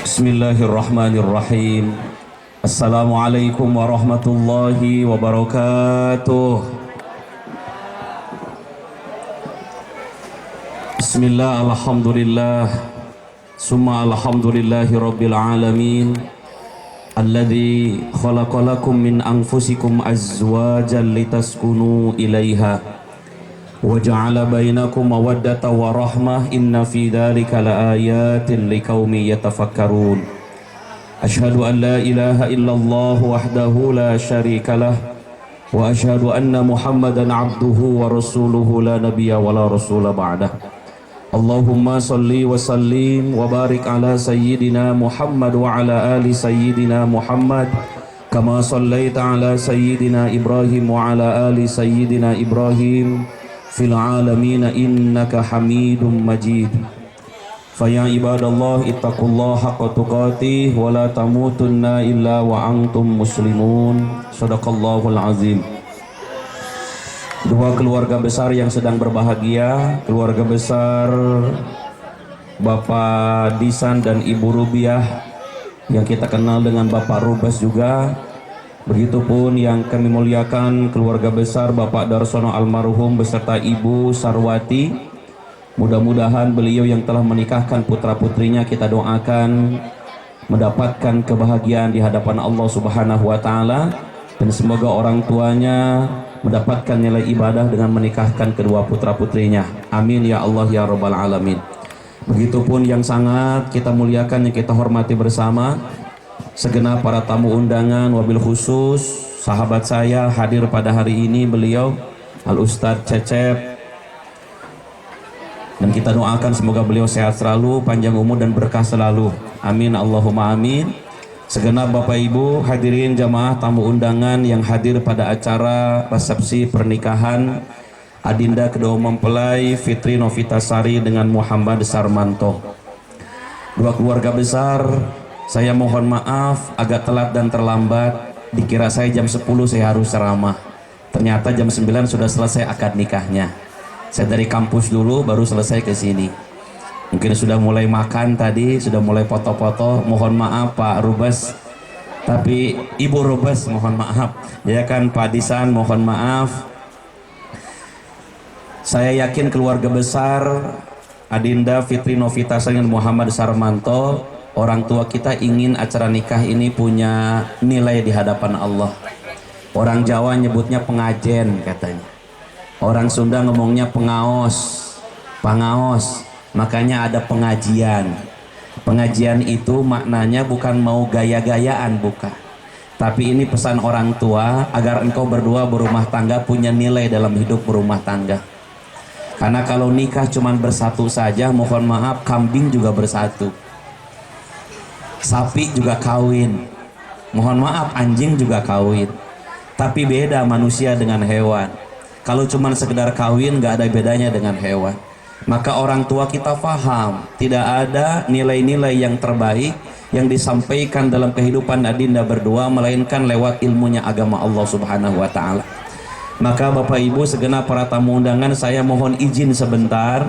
Bismillahirrahmanirrahim. Assalamualaikum warahmatullahi wabarakatuh. Bismillah, alhamdulillah, summa alhamdulillahi rabbil alamin, alladzi khalaqalakum min anfusikum azwajan litaskunu ilaiha wa ja'ala bainakum mawaddatan wa rahmah, inna fi dzalika laayatin liqaumin yatafakkarun. Asyhadu an la ilaha illallah wahdahu la syarikalah wa asyhadu anna Muhammadan abduhu wa rasuluhu la nabiyya wa la rasula ba'dah. Allahumma salli wa sallim wa barik ala sayyidina Muhammad wa ala ali sayyidina Muhammad kama sallaita ala sayyidina Ibrahim wa ala ali sayyidina Ibrahim fil alamin innaka Hamidum Majid. Faya ibadallah ittaqullaha haqqa tuqatih wa la tamutunna illa wa antum muslimun. Shadaqallahul azim. Dua keluarga besar yang sedang berbahagia, keluarga besar Bapak Disan dan Ibu Rubiah yang kita kenal dengan Bapak Rubas juga. Begitupun yang kami muliakan keluarga besar Bapak Darsono almarhum beserta Ibu Sarwati. Mudah-mudahan beliau yang telah menikahkan putra-putrinya kita doakan mendapatkan kebahagiaan di hadapan Allah Subhanahu wa taala, dan semoga orang tuanya mendapatkan nilai ibadah dengan menikahkan kedua putra-putrinya. Amin ya Allah ya rabbal alamin. Begitupun yang sangat kita muliakan, yang kita hormati bersama segenap para tamu undangan, wabil khusus sahabat saya hadir pada hari ini, beliau Al Ustadz Cecep, dan kita doakan semoga beliau sehat selalu, panjang umur dan berkah selalu. Amin Allahumma amin. Segenap Bapak Ibu hadirin jamaah tamu undangan yang hadir pada acara resepsi pernikahan Adinda kedua mempelai Fitri Novitasari dengan Muhammad Sarmanto. Dua keluarga besar, saya mohon maaf agak telat dan terlambat. Dikira saya jam 10 saya harus ceramah, ternyata jam 9 sudah selesai akad nikahnya. Saya dari kampus dulu baru selesai ke sini. Mungkin sudah mulai makan tadi, sudah mulai foto-foto. Mohon maaf Pak Rubas, tapi Ibu Rubas mohon maaf. Ya kan Pak Disan mohon maaf. Saya yakin keluarga besar Adinda Fitri Novitasari dan Muhammad Sarmanto, orang tua kita ingin acara nikah ini punya nilai di hadapan Allah. Orang Jawa nyebutnya pengajen katanya. Orang Sunda ngomongnya pengaos, pangaos. Makanya ada pengajian. Pengajian itu maknanya bukan mau gaya-gayaan, bukan. Tapi ini pesan orang tua agar engkau berdua berumah tangga punya nilai dalam hidup berumah tangga. Karena kalau nikah cuman bersatu saja, mohon maaf, kambing juga bersatu, sapi juga kawin, mohon maaf, anjing juga kawin. Tapi beda manusia dengan hewan. Kalau cuman sekedar kawin gak ada bedanya dengan hewan. Maka orang tua kita paham tidak ada nilai-nilai yang terbaik yang disampaikan dalam kehidupan Adinda berdua melainkan lewat ilmunya agama Allah Subhanahu wa taala. Maka Bapak Ibu segenap para tamu undangan, saya mohon izin sebentar,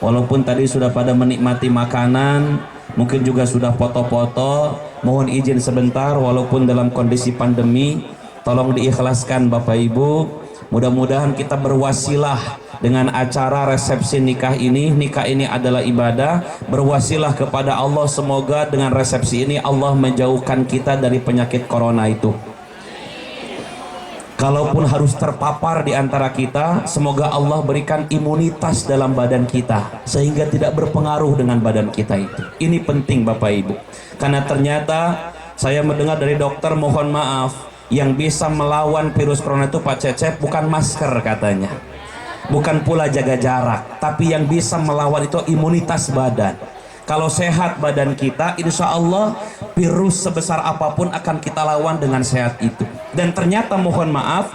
walaupun tadi sudah pada menikmati makanan, mungkin juga sudah foto-foto, mohon izin sebentar walaupun dalam kondisi pandemi, tolong diikhlaskan Bapak Ibu. Mudah-mudahan kita berwasilah dengan acara resepsi nikah ini. Nikah ini adalah ibadah, berwasilah kepada Allah, semoga dengan resepsi ini Allah menjauhkan kita dari penyakit corona itu. Kalaupun harus terpapar di antara kita, semoga Allah berikan imunitas dalam badan kita sehingga tidak berpengaruh dengan badan kita itu. Ini penting Bapak Ibu, karena ternyata saya mendengar dari dokter, mohon maaf, yang bisa melawan virus corona itu Pak Cecep bukan masker katanya, bukan pula jaga jarak, tapi yang bisa melawan itu imunitas badan. Kalau sehat badan kita, insya Allah virus sebesar apapun akan kita lawan dengan sehat itu. Dan ternyata mohon maaf,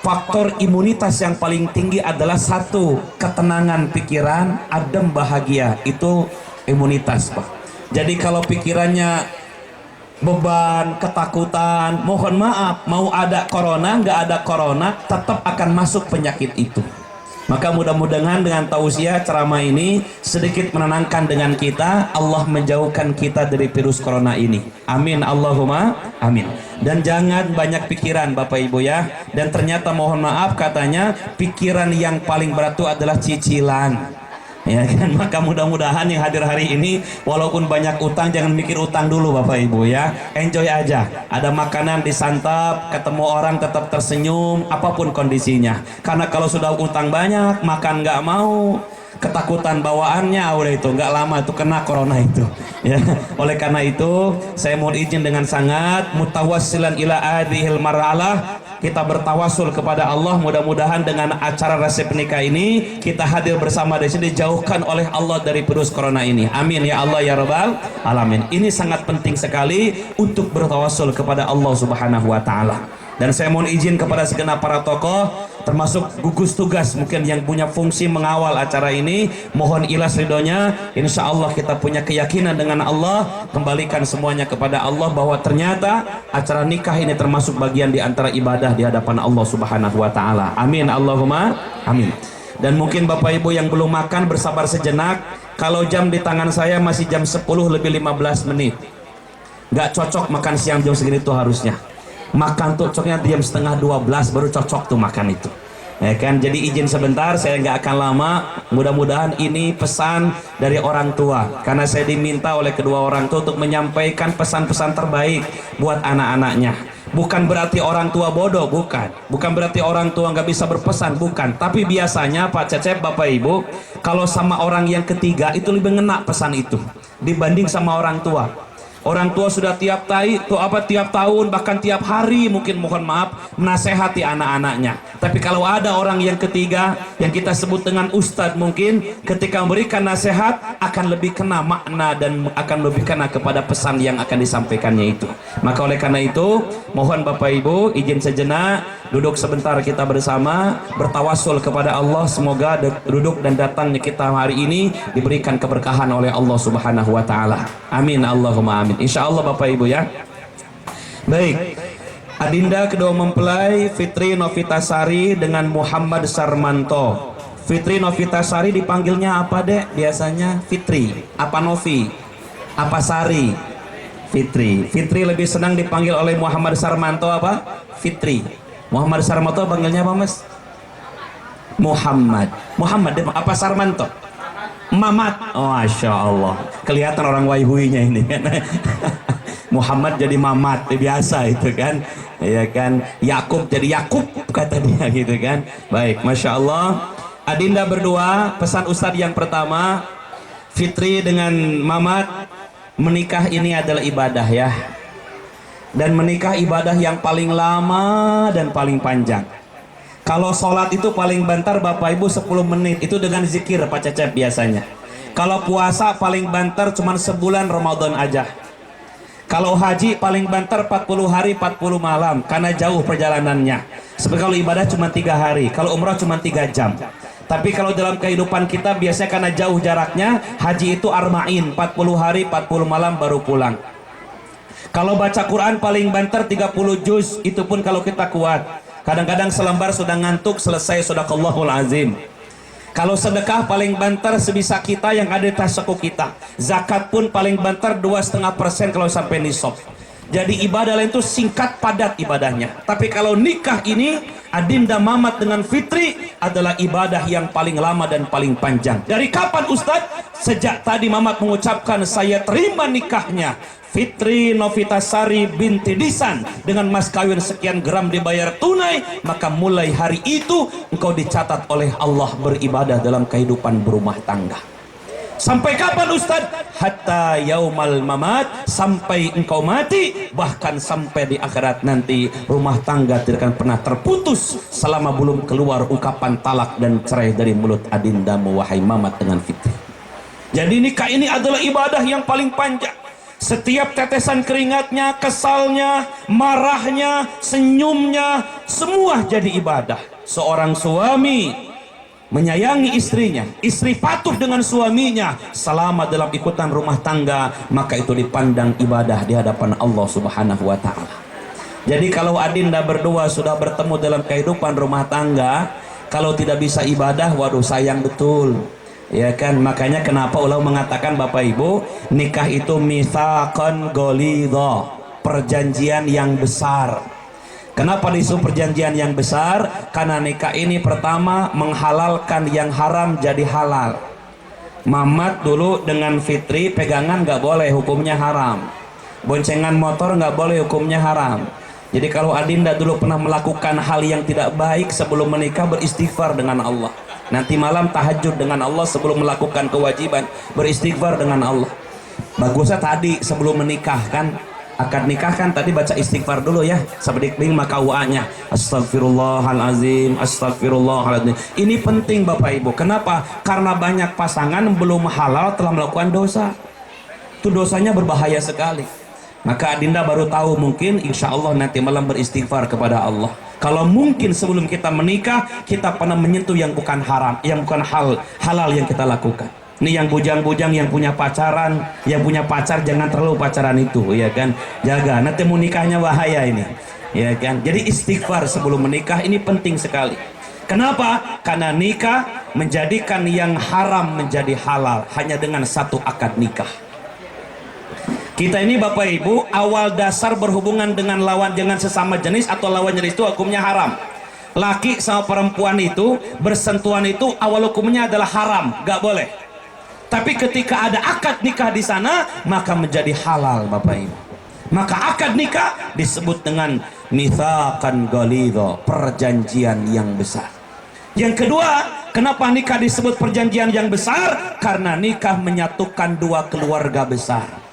faktor imunitas yang paling tinggi adalah satu, ketenangan pikiran, adem bahagia, itu imunitas Pak. Jadi kalau pikirannya beban, ketakutan, mohon maaf, mau ada corona, nggak ada corona, tetap akan masuk penyakit itu. Maka mudah-mudahan dengan tausiah ceramah ini sedikit menenangkan dengan kita, Allah menjauhkan kita dari virus corona ini. Amin, Allahumma amin. Dan jangan banyak pikiran Bapak Ibu ya. Dan ternyata mohon maaf katanya pikiran yang paling berat itu adalah cicilan. Ya kan, maka mudah-mudahan yang hadir hari ini walaupun banyak utang, jangan mikir utang dulu Bapak Ibu ya, enjoy aja, ada makanan disantap, ketemu orang tetap tersenyum apapun kondisinya. Karena kalau sudah utang banyak, makan nggak mau, ketakutan bawaannya, udah itu nggak lama itu kena corona itu ya. Oleh karena itu saya mohon izin dengan sangat mutawassilan ila adhil mar'alah, kita bertawasul kepada Allah, mudah-mudahan dengan acara resep nikah ini kita hadir bersama di sini dijauhkan oleh Allah dari virus corona ini. Amin ya Allah ya rabbal alamin. Ini sangat penting sekali untuk bertawasul kepada Allah Subhanahu wa taala. Dan saya mohon izin kepada segenap para tokoh, termasuk gugus tugas mungkin yang punya fungsi mengawal acara ini, mohon ikhlas ridhonya. Insya Allah kita punya keyakinan dengan Allah, kembalikan semuanya kepada Allah bahwa ternyata acara nikah ini termasuk bagian di antara ibadah di hadapan Allah Subhanahu wa taala. Amin Allahumma amin. Dan mungkin Bapak Ibu yang belum makan bersabar sejenak. Kalau jam di tangan saya masih jam 10 lebih 15 menit. Nggak cocok makan siang jam segini tuh harusnya. Makan tuh cocoknya jam setengah 12 baru cocok tuh makan itu ya kan. Jadi izin sebentar, saya nggak akan lama. Mudah-mudahan ini pesan dari orang tua, karena saya diminta oleh kedua orang tua untuk menyampaikan pesan-pesan terbaik buat anak-anaknya. Bukan berarti orang tua bodoh, bukan berarti orang tua nggak bisa berpesan, bukan. Tapi biasanya Pak Cecep, Bapak Ibu, kalau sama orang yang ketiga itu lebih ngena pesan itu dibanding sama orang tua. Orang tua sudah tiap tahun bahkan tiap hari mungkin mohon maaf menasehati anak-anaknya. Tapi kalau ada orang yang ketiga yang kita sebut dengan ustadz, mungkin ketika memberikan nasihat akan lebih kena makna dan akan lebih kena kepada pesan yang akan disampaikannya itu. Maka oleh karena itu mohon Bapak Ibu izin sejenak, duduk sebentar kita bersama bertawasul kepada Allah. Semoga duduk dan datangnya kita hari ini diberikan keberkahan oleh Allah Subhanahu wa taala. Amin Allahumma amin. Insya Allah Bapak Ibu ya. Baik, Adinda kedua mempelai Fitri Novitasari dengan Muhammad Sarmanto. Fitri Novitasari dipanggilnya apa Dek? Biasanya Fitri, apa Novi, apa Sari? Fitri. Fitri lebih senang dipanggil oleh Muhammad Sarmanto apa? Fitri. Muhammad Sarmanto panggilnya apa Mas? Muhammad. Muhammad apa Sarmanto? Mamat. Oh, Masya Allah, kelihatan orang waihuinya ini kan. Muhammad jadi Mamat, biasa itu kan, ya kan. Yakub jadi Yakub kata dia gitu kan. Baik, Masya Allah. Adinda berdua, pesan Ustadz yang pertama, Fitri dengan Mamat, menikah ini adalah ibadah ya. Dan menikah ibadah yang paling lama dan paling panjang. Kalau sholat itu paling banter Bapak Ibu 10 menit, itu dengan zikir Pak Cecep biasanya. Kalau puasa paling banter cuma sebulan Ramadan aja. Kalau haji paling banter 40 hari 40 malam karena jauh perjalanannya. Seperti kalau ibadah cuma 3 hari, kalau umrah cuma 3 jam. Tapi kalau dalam kehidupan kita biasanya karena jauh jaraknya, haji itu arba'in, 40 hari 40 malam baru pulang. Kalau baca Quran paling banter 30 juz, itu pun kalau kita kuat. Kadang-kadang selembar sudah ngantuk, selesai sadaqallahul azim. Kalau sedekah paling banter sebisa kita yang ada di tas saku kita. Zakat pun paling banter 2,5% kalau sampai nisab. Jadi ibadah lain itu singkat padat ibadahnya. Tapi kalau nikah ini Adinda Mamat dengan Fitri adalah ibadah yang paling lama dan paling panjang. Dari kapan Ustadz? Sejak tadi Mamat mengucapkan saya terima nikahnya Fitri Novitasari binti Disan dengan mas kawin sekian gram dibayar tunai, maka mulai hari itu engkau dicatat oleh Allah beribadah dalam kehidupan berumah tangga. Sampai kapan Ustaz? Hatta yaumal mamat, sampai engkau mati, bahkan sampai di akhirat nanti rumah tangga tidak akan pernah terputus selama belum keluar ungkapan talak dan cerai dari mulut adindamu wahai Mamat dengan Fitri. Jadi nikah ini adalah ibadah yang paling panjang. Setiap tetesan keringatnya, kesalnya, marahnya, senyumnya, semua jadi ibadah. Seorang suami menyayangi istrinya, istri patuh dengan suaminya selama dalam ikutan rumah tangga, maka itu dipandang ibadah di hadapan Allah Subhanahu wa taala. Jadi kalau adinda berdua sudah bertemu dalam kehidupan rumah tangga, kalau tidak bisa ibadah, waduh sayang betul. Ya kan, makanya kenapa ulama mengatakan Bapak Ibu, nikah itu mitsaqan ghalidha, perjanjian yang besar. Kenapa disebut perjanjian yang besar? Karena nikah ini pertama menghalalkan yang haram jadi halal. Mamat dulu dengan Fitri pegangan nggak boleh, hukumnya haram. Boncengan motor nggak boleh, hukumnya haram. Jadi kalau adinda dulu pernah melakukan hal yang tidak baik sebelum menikah, beristighfar dengan Allah. Nanti malam tahajud dengan Allah sebelum melakukan kewajiban, beristighfar dengan Allah. Bagusnya tadi sebelum menikah kan, akad nikah kan tadi baca istighfar dulu ya, sabdikling maka wa-nya astagfirullahalazim, astagfirullahalazim. Ini penting Bapak Ibu. Kenapa? Karena banyak pasangan belum halal telah melakukan dosa. Itu dosanya berbahaya sekali. Maka adinda baru tahu mungkin insya Allah nanti malam beristighfar kepada Allah. Kalau mungkin sebelum kita menikah kita pernah menyentuh yang bukan haram, yang bukan halal yang kita lakukan. Ini yang bujang-bujang yang punya pacaran, yang punya pacar jangan terlalu pacaran itu, ya kan? Jaga, nanti mau nikahnya bahaya ini, ya kan? Jadi istighfar sebelum menikah ini penting sekali. Kenapa? Karena nikah menjadikan yang haram menjadi halal hanya dengan satu akad nikah. Kita ini Bapak Ibu awal dasar berhubungan dengan lawan dengan sesama jenis atau lawan jenis itu hukumnya haram. Laki sama perempuan itu bersentuhan itu awal hukumnya adalah haram, gak boleh. Tapi ketika ada akad nikah di sana maka menjadi halal Bapak Ibu. Maka akad nikah disebut dengan mitsaqan ghalidha, perjanjian yang besar. Yang kedua, kenapa nikah disebut perjanjian yang besar? Karena nikah menyatukan dua keluarga besar.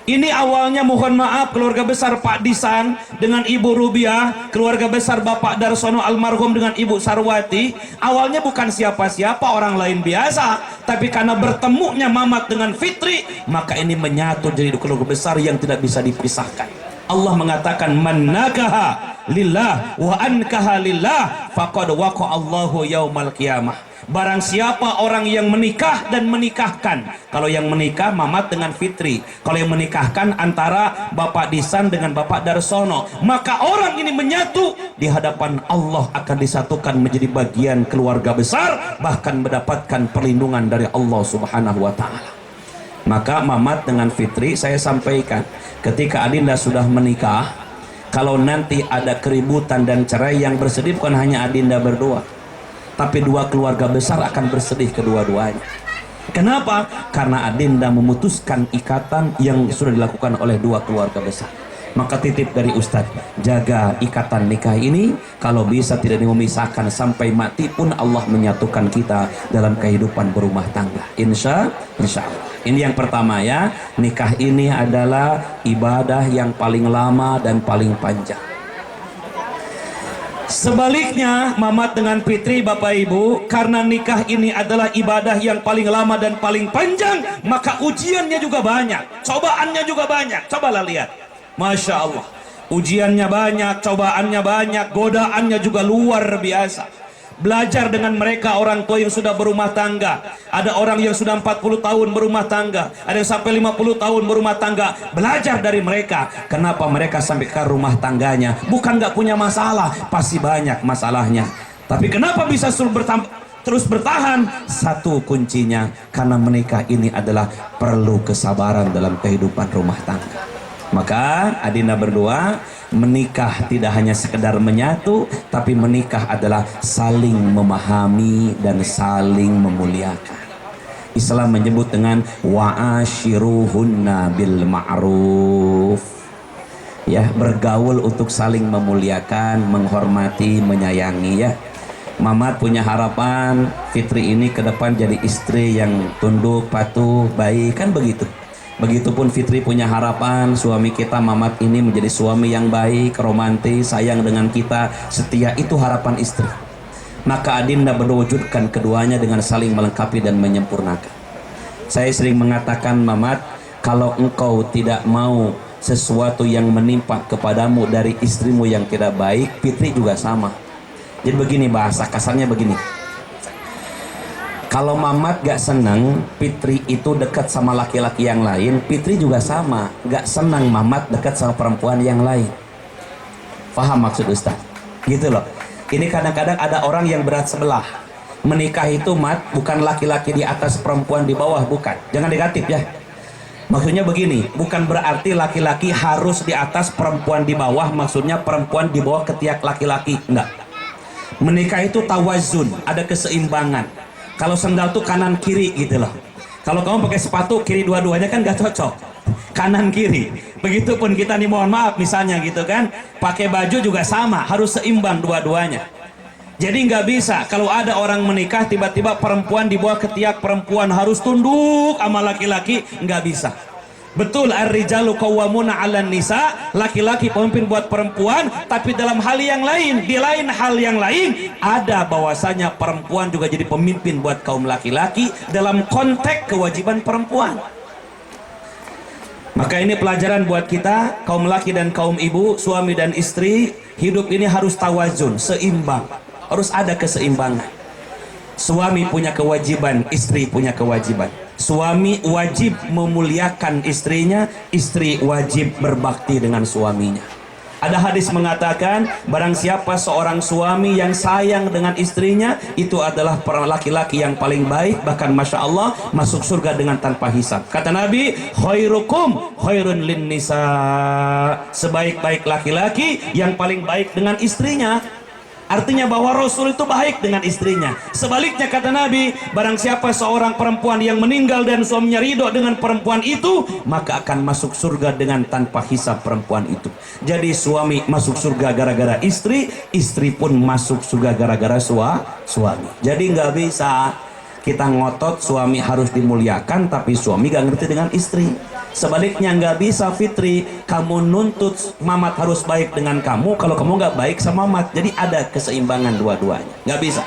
Ini awalnya mohon maaf keluarga besar Pak Disan dengan Ibu Rubiah, keluarga besar Bapak Darsono almarhum dengan Ibu Sarwati, awalnya bukan siapa-siapa, orang lain biasa, tapi karena bertemunya Mamat dengan Fitri, maka ini menyatu jadi keluarga besar yang tidak bisa dipisahkan. Allah mengatakan man nakaha lillah wa ankaha lillah faqad waqa Allahu yaumal qiyamah. Barang siapa orang yang menikah dan menikahkan, kalau yang menikah Mamat dengan Fitri, kalau yang menikahkan antara Bapak Disan dengan Bapak Darsono, maka orang ini menyatu di hadapan Allah akan disatukan menjadi bagian keluarga besar, bahkan mendapatkan perlindungan dari Allah Subhanahu wa taala. Maka Mamat dengan Fitri saya sampaikan, ketika adinda sudah menikah, kalau nanti ada keributan dan cerai, yang bersedih bukan hanya adinda berdua, tapi dua keluarga besar akan bersedih kedua-duanya. Kenapa? Karena adinda memutuskan ikatan yang sudah dilakukan oleh dua keluarga besar. Maka titip dari Ustadz, jaga ikatan nikah ini, kalau bisa tidak memisahkan sampai mati pun Allah menyatukan kita dalam kehidupan berumah tangga. Insya Allah. Ini yang pertama ya, nikah ini adalah ibadah yang paling lama dan paling panjang. Sebaliknya Mamat dengan Fitri Bapak Ibu, karena nikah ini adalah ibadah yang paling lama dan paling panjang, maka ujiannya juga banyak, cobaannya juga banyak. Cobalah lihat, Masya Allah, ujiannya banyak, cobaannya banyak, godaannya juga luar biasa. Belajar dengan mereka orang tua yang sudah berumah tangga. Ada orang yang sudah 40 tahun berumah tangga, ada yang sampai 50 tahun berumah tangga. Belajar dari mereka. Kenapa mereka sampai ke rumah tangganya? Bukan gak punya masalah, pasti banyak masalahnya. Tapi kenapa bisa terus bertahan? Satu kuncinya, karena menikah ini adalah perlu kesabaran dalam kehidupan rumah tangga. Maka adinda berdua, menikah tidak hanya sekedar menyatu, tapi menikah adalah saling memahami dan saling memuliakan. Islam menyebut dengan wa'ashiruhunna bil ma'ruf. Ya, bergaul untuk saling memuliakan, menghormati, menyayangi ya. Mamat punya harapan Fitri ini ke depan jadi istri yang tunduk, patuh, baik, kan begitu. Begitupun Fitri punya harapan suami kita Mamat ini menjadi suami yang baik, romantis, sayang dengan kita, setia. Itu harapan istri. Maka adinda berwujudkan keduanya dengan saling melengkapi dan menyempurnakan. Saya sering mengatakan, Mamat, kalau engkau tidak mau sesuatu yang menimpa kepadamu dari istrimu yang tidak baik, Fitri juga sama. Jadi begini, bahasa kasarnya begini, Kalau Mamat gak senang Fitri itu dekat sama laki-laki yang lain, Fitri juga sama, gak senang Mamat dekat sama perempuan yang lain. Paham maksud Ustaz? Gitu loh. Ini kadang-kadang ada orang yang berat sebelah. Menikah itu Mat, bukan laki-laki di atas perempuan di bawah, bukan. Jangan negatif ya. Maksudnya begini, bukan berarti laki-laki harus di atas perempuan di bawah, maksudnya perempuan di bawah ketiak laki-laki, enggak. Menikah itu tawazun, ada keseimbangan. Kalau sendal tuh kanan kiri gitu loh. Kalau kamu pakai sepatu kiri dua-duanya kan gak cocok, kanan kiri. Begitupun kita nih, mohon maaf misalnya gitu kan, pakai baju juga sama, harus seimbang dua-duanya. Jadi nggak bisa kalau ada orang menikah tiba-tiba perempuan di bawah ketiak perempuan harus tunduk sama laki-laki, nggak bisa. Betul, ar-rijalu qawwamuna 'alan nisa, laki-laki pemimpin buat perempuan, tapi dalam hal yang lain, di lain hal yang lain ada bahwasanya perempuan juga jadi pemimpin buat kaum laki-laki dalam konteks kewajiban perempuan. Maka ini pelajaran buat kita, kaum laki dan kaum ibu, suami dan istri, hidup ini harus tawazun, seimbang. Harus ada keseimbangan. Suami punya kewajiban, istri punya kewajiban. Suami wajib memuliakan istrinya, istri wajib berbakti dengan suaminya. Ada hadis mengatakan, barang siapa seorang suami yang sayang dengan istrinya, itu adalah laki-laki yang paling baik, bahkan Masya Allah masuk surga dengan tanpa hisab. Kata Nabi, khairukum khairun lin nisa, sebaik-baik laki-laki yang paling baik dengan istrinya. Artinya bahwa Rasul itu baik dengan istrinya. Sebaliknya kata Nabi, barang siapa seorang perempuan yang meninggal dan suaminya ridho dengan perempuan itu, maka akan masuk surga dengan tanpa hisab perempuan itu. Jadi suami masuk surga gara-gara istri, istri pun masuk surga gara-gara suami. Jadi nggak bisa kita ngotot suami harus dimuliakan tapi suami gak ngerti dengan istri. Sebaliknya nggak bisa Fitri, kamu nuntut Mamat harus baik dengan kamu kalau kamu nggak baik sama Mamat. Jadi ada keseimbangan dua-duanya, nggak bisa.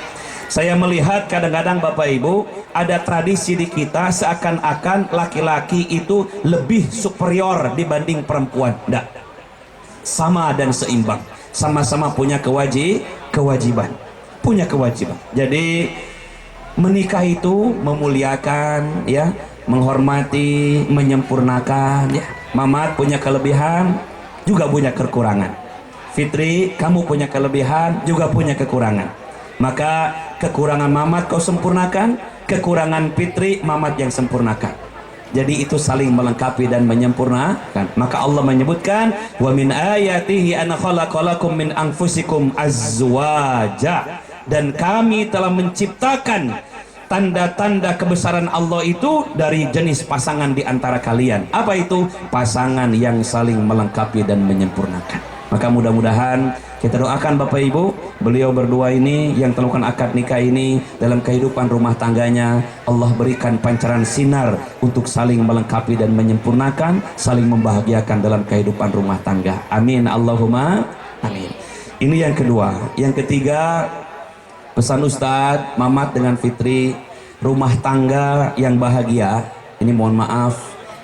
Saya melihat kadang-kadang Bapak Ibu ada tradisi di kita seakan-akan laki-laki itu lebih superior dibanding perempuan. Nggak, sama dan seimbang, sama-sama punya kewajiban, punya kewajiban. Jadi menikah itu memuliakan, ya, menghormati, menyempurnakan, ya. Mamat punya kelebihan, juga punya kekurangan. Fitri, kamu punya kelebihan, juga punya kekurangan. Maka kekurangan Mamat kau sempurnakan, kekurangan Fitri Mamat yang sempurnakan. Jadi itu saling melengkapi dan menyempurnakan. Maka Allah menyebutkan, wa min ayatihi an khalaqalakum min anfusikum azwaja, dan kami telah menciptakan tanda-tanda kebesaran Allah itu dari jenis pasangan di antara kalian. Apa itu? Pasangan yang saling melengkapi dan menyempurnakan. Maka mudah-mudahan kita doakan Bapak Ibu, beliau berdua ini yang telah melakukan akad nikah ini dalam kehidupan rumah tangganya, Allah berikan pancaran sinar untuk saling melengkapi dan menyempurnakan, saling membahagiakan dalam kehidupan rumah tangga. Amin Allahumma amin. Ini yang kedua. Yang ketiga, pesan Ustadz, Mamat dengan Fitri, rumah tangga yang bahagia. Ini mohon maaf,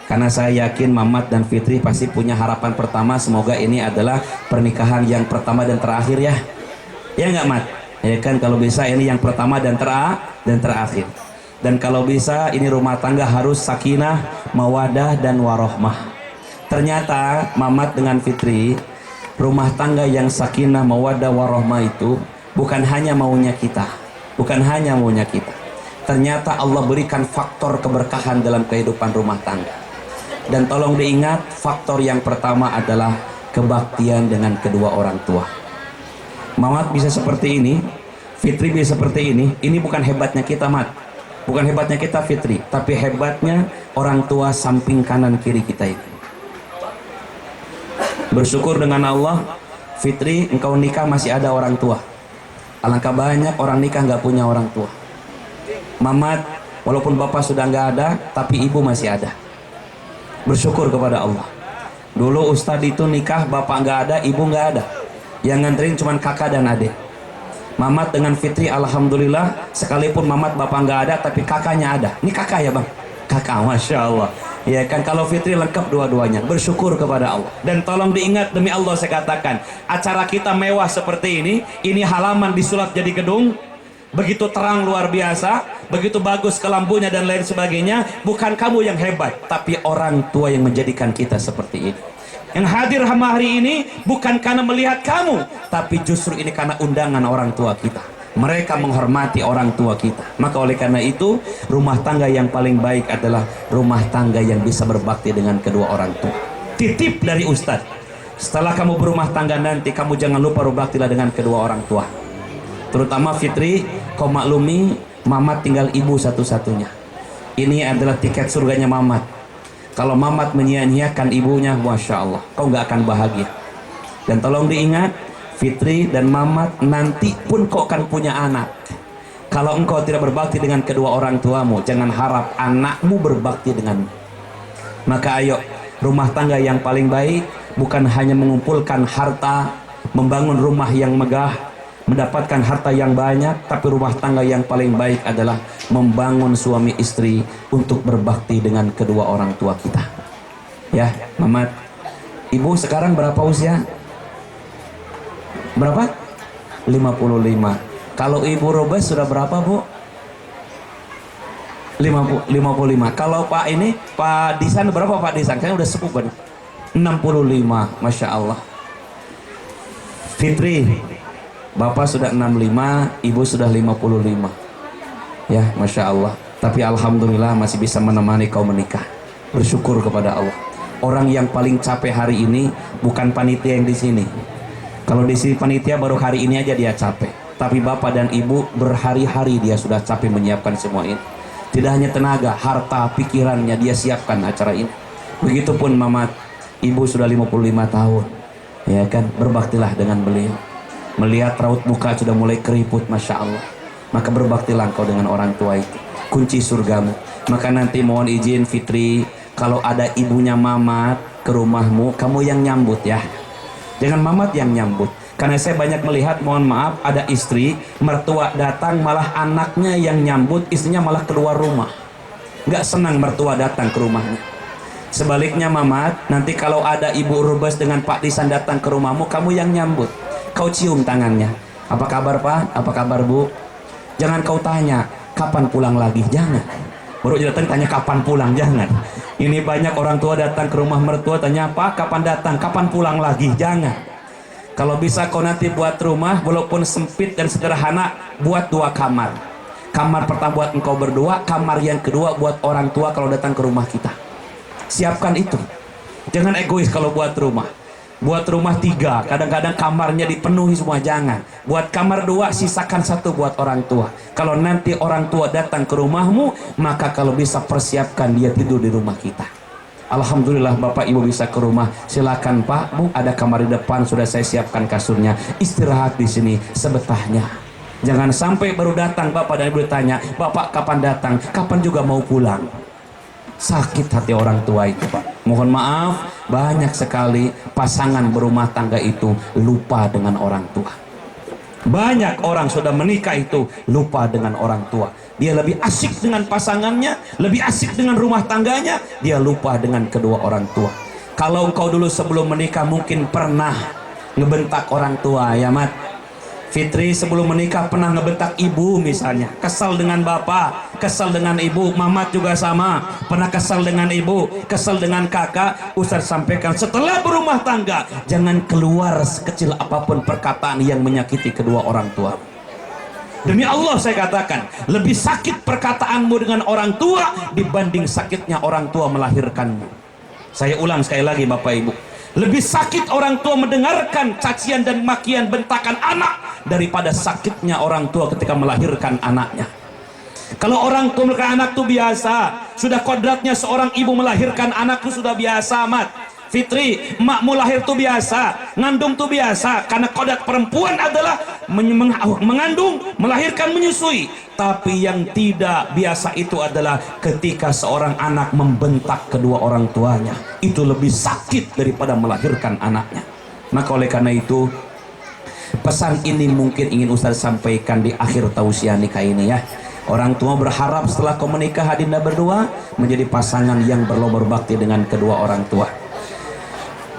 karena saya yakin Mamat dan Fitri pasti punya harapan pertama, semoga ini adalah pernikahan yang pertama dan terakhir, ya. Ya nggak, Mat? Ya kan, kalau bisa ini yang pertama dan terakhir. Dan kalau bisa ini rumah tangga harus sakinah, mawadah dan warohmah. Ternyata Mamat dengan Fitri, rumah tangga yang sakinah, mawadah, warohmah itu bukan hanya maunya kita, bukan hanya maunya kita. Ternyata Allah berikan faktor keberkahan dalam kehidupan rumah tangga. Dan tolong diingat, faktor yang pertama adalah kebaktian dengan kedua orang tua. Mamat bisa seperti ini, Fitri bisa seperti ini bukan hebatnya kita, Mat. Bukan hebatnya kita, Fitri, tapi hebatnya orang tua samping kanan kiri kita ini. Bersyukur dengan Allah, Fitri, engkau nikah masih ada orang tua. Alangkah banyak orang nikah nggak punya orang tua. Mamat, walaupun bapak sudah nggak ada, tapi ibu masih ada. Bersyukur kepada Allah. Dulu Ustadz itu nikah, bapak nggak ada, ibu nggak ada. Yang nganterin cuma kakak dan adik. Mamat dengan Fitri, alhamdulillah, sekalipun Mamat bapak nggak ada, tapi kakaknya ada. Ini kakak ya bang? Kakak, Masya Allah. Ya kan, kalau Fitri lengkap dua-duanya. Bersyukur kepada Allah. Dan tolong diingat, demi Allah saya katakan, acara kita mewah seperti ini halaman disulap jadi gedung, begitu terang luar biasa. begitu bagus kelambunya dan lain sebagainya. Bukan kamu yang hebat, tapi orang tua yang menjadikan kita seperti ini. Yang hadir hari ini bukan karena melihat kamu, tapi justru ini karena undangan orang tua kita. Mereka menghormati orang tua kita. Maka oleh karena itu, rumah tangga yang paling baik adalah rumah tangga yang bisa berbakti dengan kedua orang tua. Titip dari Ustadz, setelah kamu berumah tangga nanti, kamu jangan lupa berbaktilah dengan kedua orang tua. Terutama Fitri, kau maklumi Mamat tinggal ibu satu-satunya. Ini adalah tiket surganya Mamat. Kalau Mamat menyia-nyiakan ibunya, Masya Allah, kau gak akan bahagia. Dan tolong diingat, Fitri dan Mamat, nanti pun kau akan punya anak. Kalau engkau tidak berbakti dengan kedua orang tuamu, jangan harap anakmu berbakti denganmu. Maka ayo, rumah tangga yang paling baik bukan hanya mengumpulkan harta, membangun rumah yang megah, mendapatkan harta yang banyak, tapi rumah tangga yang paling baik adalah membangun suami istri untuk berbakti dengan kedua orang tua kita. Ya, Mamat, ibu sekarang berapa usia? Berapa? 55. Kalau ibu Robes sudah berapa, Bu? 55. Kalau Pak ini, Pak Disan berapa, Pak Disan? Kayaknya udah sepuh kan? 65. Masya Allah. Fitri, Bapak sudah 65, Ibu sudah 55. Ya, Masya Allah. Tapi Alhamdulillah masih bisa menemani kau menikah. Bersyukur kepada Allah. Orang yang paling capek hari ini bukan panitia yang di sini. Kalau di sini panitia baru hari ini aja dia capek. Tapi Bapak dan Ibu berhari-hari dia sudah capek menyiapkan semua ini. Tidak hanya tenaga, harta, pikirannya dia siapkan acara ini. Begitupun Mamat, Ibu sudah 55 tahun. Ya kan, berbaktilah dengan beliau. Melihat raut muka sudah mulai keriput, Masya Allah. Maka berbaktilah engkau dengan orang tua itu. Kunci surgamu. Maka nanti mohon izin Fitri, kalau ada ibunya Mamat ke rumahmu, kamu yang nyambut ya. Jangan Mamat yang nyambut. Karena saya banyak melihat, mohon maaf, ada istri, mertua datang malah anaknya yang nyambut, istrinya malah keluar rumah. Nggak senang mertua datang ke rumahnya. Sebaliknya Mamat, nanti kalau ada Ibu Rubes dengan Pak Disan datang ke rumahmu, kamu yang nyambut. Kau cium tangannya. Apa kabar Pak? Apa kabar Bu? Jangan kau tanya, kapan pulang lagi? Jangan. Baru datang tanya kapan pulang? Jangan. Ini banyak orang tua datang ke rumah mertua tanya, Pak kapan datang? Kapan pulang lagi? Jangan. Kalau bisa kau nanti buat rumah, walaupun sempit dan sederhana, buat 2 kamar. Kamar pertama buat engkau berdua, kamar yang kedua buat orang tua kalau datang ke rumah kita. Siapkan itu. Jangan egois kalau buat rumah. Buat rumah 3, kadang-kadang kamarnya dipenuhi semua, jangan. Buat kamar 2, sisakan 1 buat orang tua. Kalau nanti orang tua datang ke rumahmu, maka kalau bisa persiapkan dia tidur di rumah kita. Alhamdulillah Bapak Ibu bisa ke rumah. Silakan Pak Bu, ada kamar di depan, sudah saya siapkan kasurnya. Istirahat di sini sebetahnya. Jangan sampai baru datang Bapak dan Ibu ditanya, Bapak kapan datang? Kapan juga mau pulang? Sakit hati orang tua itu Pak. Mohon maaf, banyak sekali pasangan berumah tangga itu lupa dengan orang tua. Banyak orang sudah menikah itu lupa dengan orang tua. Dia lebih asik dengan pasangannya, lebih asik dengan rumah tangganya, dia lupa dengan kedua orang tua. Kalau engkau dulu sebelum menikah mungkin pernah ngebentak orang tua ya Mat. Fitri sebelum menikah pernah ngebentak ibu misalnya, kesal dengan bapak, kesal dengan ibu. Mamat juga sama, pernah kesal dengan ibu, kesal dengan kakak. Ustaz sampaikan setelah berumah tangga, jangan keluar sekecil apapun perkataan yang menyakiti kedua orang tua. Demi Allah saya katakan, lebih sakit perkataanmu dengan orang tua dibanding sakitnya orang tua melahirkanmu. Saya ulang sekali lagi Bapak Ibu, lebih sakit orang tua mendengarkan cacian dan makian bentakan anak daripada sakitnya orang tua ketika melahirkan anaknya. Kalau orang tua melahirkan anak itu biasa, sudah kodratnya seorang ibu melahirkan anak itu sudah biasa Mat. Fitri, emakmu lahir itu biasa, ngandung itu biasa, karena kodrat perempuan adalah mengandung, melahirkan, menyusui. Tapi yang tidak biasa itu adalah ketika seorang anak membentak kedua orang tuanya. Itu lebih sakit daripada melahirkan anaknya. Maka oleh karena itu, pesan ini mungkin ingin Ustaz sampaikan di akhir tausiah nikah ini ya. Orang tua berharap setelah kau menikah adinda berdua menjadi pasangan yang berlomba berbakti dengan kedua orang tua.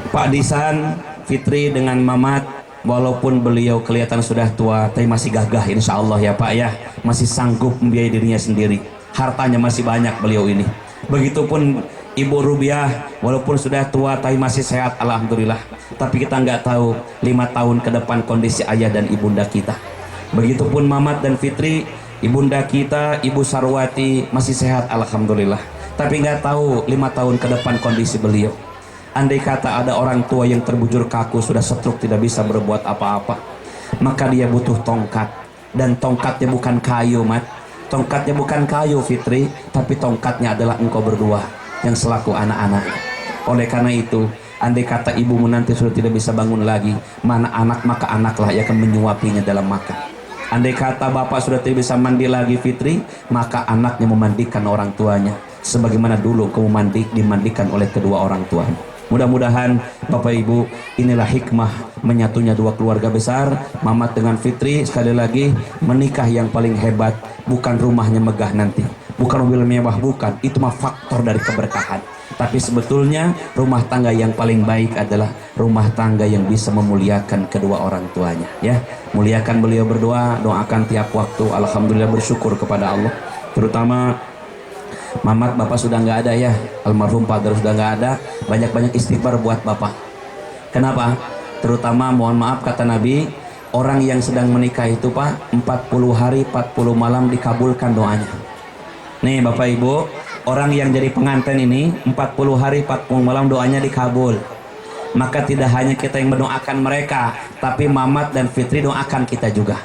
Pak Disan, Fitri dengan Mamat, walaupun beliau kelihatan sudah tua, tapi masih gagah insya Allah ya Pak ya, masih sanggup membiayai dirinya sendiri. Hartanya masih banyak beliau ini. Begitupun Ibu Rubiah, walaupun sudah tua tapi masih sehat alhamdulillah. Tapi kita nggak tahu 5 tahun ke depan kondisi ayah dan ibunda kita. Begitupun Mamat dan Fitri, ibunda kita Ibu Sarwati masih sehat alhamdulillah. Tapi nggak tahu 5 tahun ke depan kondisi beliau. Andai kata ada orang tua yang terbujur kaku, sudah stroke, tidak bisa berbuat apa-apa, maka dia butuh tongkat. Dan tongkatnya bukan kayu, Mat. Tongkatnya bukan kayu, Fitri, tapi tongkatnya adalah engkau berdua yang selaku anak-anak. Oleh karena itu, andai kata ibumu nanti sudah tidak bisa bangun lagi, mana anak, maka anaklah yang akan menyuapinya dalam makan. Andai kata bapak sudah tidak bisa mandi lagi, Fitri, maka anaknya memandikan orang tuanya sebagaimana dulu kamu dimandikan oleh kedua orang tuamu. Mudah-mudahan Bapak Ibu, inilah hikmah menyatunya dua keluarga besar, Mamat dengan Fitri. Sekali lagi, menikah yang paling hebat bukan rumahnya megah nanti, bukan mobil mewah, bukan, itu mah faktor dari keberkahan. Tapi sebetulnya rumah tangga yang paling baik adalah rumah tangga yang bisa memuliakan kedua orang tuanya, ya. Muliakan beliau berdua, doakan tiap waktu. Alhamdulillah, bersyukur kepada Allah. Terutama Mamat, bapak sudah nggak ada ya, almarhum Padar sudah nggak ada. Banyak-banyak istighfar buat bapak. Kenapa? Terutama mohon maaf kata Nabi, orang yang sedang menikah itu Pak, 40 hari 40 malam dikabulkan doanya. Nih Bapak Ibu, orang yang jadi pengantin ini 40 hari 40 malam doanya dikabul. Maka tidak hanya kita yang mendoakan mereka, tapi Mamat dan Fitri doakan kita juga.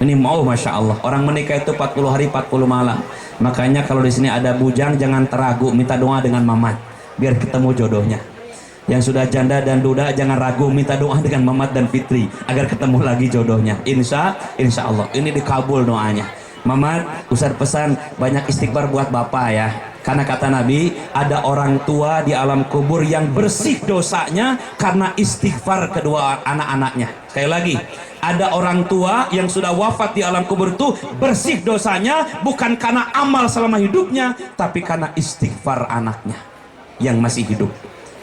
Ini mau, Masya Allah, orang menikah itu 40 hari 40 malam. Makanya kalau di sini ada bujang, jangan teragu, minta doa dengan Mamat biar ketemu jodohnya. Yang sudah janda dan duda jangan ragu, minta doa dengan Mamat dan Fitri agar ketemu lagi jodohnya. Insya Allah ini dikabul doanya. Mamat, Ustaz pesan banyak istighfar buat bapak ya. Karena kata Nabi, ada orang tua di alam kubur yang bersih dosanya karena istighfar kedua anak-anaknya. Sekali lagi, ada orang tua yang sudah wafat di alam kubur itu bersih dosanya bukan karena amal selama hidupnya, tapi karena istighfar anaknya yang masih hidup.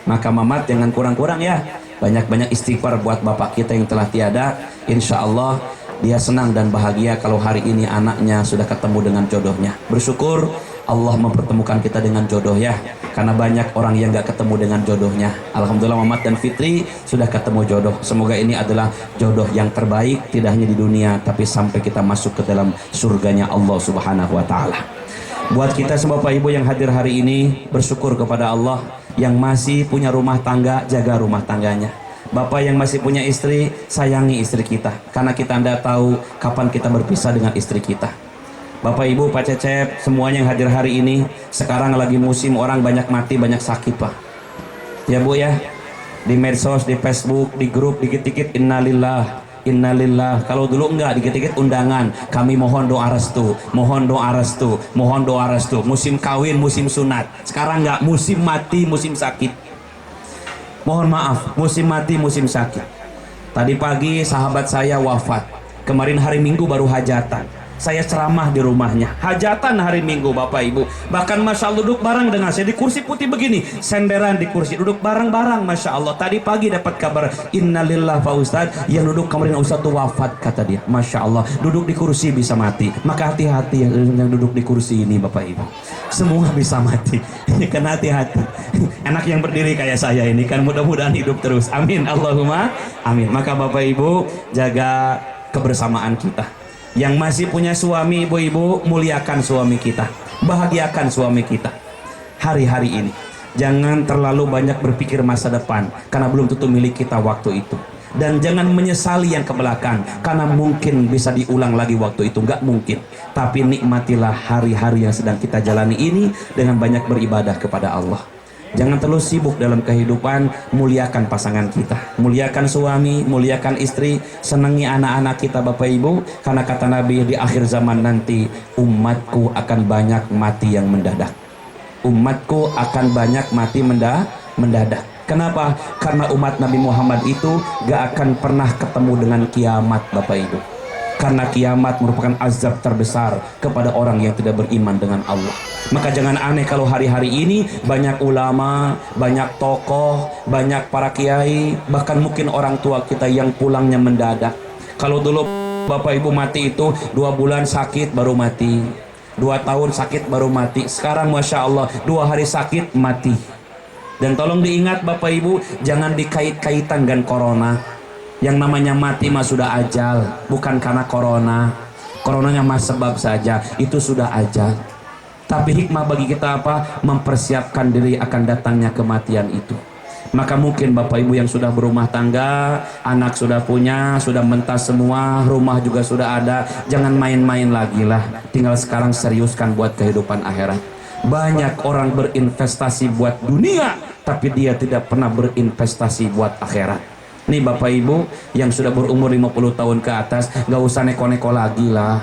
Maka Mamat jangan kurang-kurang ya, banyak-banyak istighfar buat bapak kita yang telah tiada. Insya Allah dia senang dan bahagia kalau hari ini anaknya sudah ketemu dengan jodohnya. Bersyukur Allah mempertemukan kita dengan jodoh ya, karena banyak orang yang gak ketemu dengan jodohnya. Alhamdulillah Mamat dan Fitri sudah ketemu jodoh. Semoga ini adalah jodoh yang terbaik, tidak hanya di dunia tapi sampai kita masuk ke dalam surganya Allah Subhanahu wa Ta'ala. Buat kita semua Bapak Ibu yang hadir hari ini, bersyukur kepada Allah. Yang masih punya rumah tangga, jaga rumah tangganya. Bapak yang masih punya istri, sayangi istri kita, karena kita tidak tahu kapan kita berpisah dengan istri kita. Bapak Ibu, Pak Cecep, semuanya yang hadir hari ini, sekarang lagi musim orang banyak mati, banyak sakit Pak. Ya Bu ya, di medsos, di Facebook, di grup, dikit-dikit innalillah, innalillah. Kalau dulu enggak, dikit-dikit undangan, kami mohon doa restu, mohon doa restu, mohon doa restu. Musim kawin, musim sunat. Sekarang enggak, musim mati, musim sakit. Mohon maaf, musim mati, musim sakit. Tadi pagi sahabat saya wafat, kemarin hari Minggu baru hajatan. Saya ceramah di rumahnya, hajatan hari Minggu Bapak Ibu. Bahkan Masya Allah duduk bareng dengan saya di kursi putih begini, senderan di kursi, duduk bareng-bareng. Masya Allah, tadi pagi dapat kabar innalillah Pak Ustadz, yang duduk kemarin Ustadz itu wafat kata dia. Masya Allah, duduk di kursi bisa mati. Maka hati-hati yang duduk di kursi ini Bapak Ibu, semua bisa mati. Kan hati-hati. Enak yang berdiri kayak saya ini kan, mudah-mudahan hidup terus, amin Allahumma amin. Maka Bapak Ibu jaga kebersamaan kita. Yang masih punya suami, ibu-ibu, muliakan suami kita, bahagiakan suami kita hari-hari ini. Jangan terlalu banyak berpikir masa depan, karena belum tentu milik kita waktu itu. Dan jangan menyesali yang ke belakang, karena mungkin bisa diulang lagi waktu itu, nggak mungkin. Tapi nikmatilah hari-hari yang sedang kita jalani ini dengan banyak beribadah kepada Allah. Jangan terlalu sibuk dalam kehidupan, muliakan pasangan kita, muliakan suami, muliakan istri, senangi anak-anak kita Bapak Ibu. Karena kata Nabi, di akhir zaman nanti umatku akan banyak mati yang mendadak. Umatku akan banyak mati mendadak. Kenapa? Karena umat Nabi Muhammad itu gak akan pernah ketemu dengan kiamat Bapak Ibu. karena kiamat merupakan azab terbesar kepada orang yang tidak beriman dengan Allah. Maka jangan aneh kalau hari-hari ini banyak ulama, banyak tokoh, banyak para kiai, bahkan mungkin orang tua kita yang pulangnya mendadak. Kalau dulu bapak ibu mati itu 2 bulan sakit baru mati, 2 tahun sakit baru mati. Sekarang Masya Allah 2 hari sakit mati. Dan tolong diingat bapak ibu, jangan dikait-kaitan dengan corona. Yang namanya mati mah sudah ajal, bukan karena corona. Coronanya mah sebab saja, itu sudah ajal. Tapi hikmah bagi kita apa? Mempersiapkan diri akan datangnya kematian itu. Maka mungkin bapak ibu yang sudah berumah tangga, anak sudah punya, sudah mentas semua, rumah juga sudah ada, jangan main-main lagi lah. Tinggal sekarang seriuskan buat kehidupan akhirat. Banyak orang berinvestasi buat dunia, tapi dia tidak pernah berinvestasi buat akhirat. Nih bapak ibu yang sudah berumur 50 tahun ke atas, gak usah neko-neko lagi lah.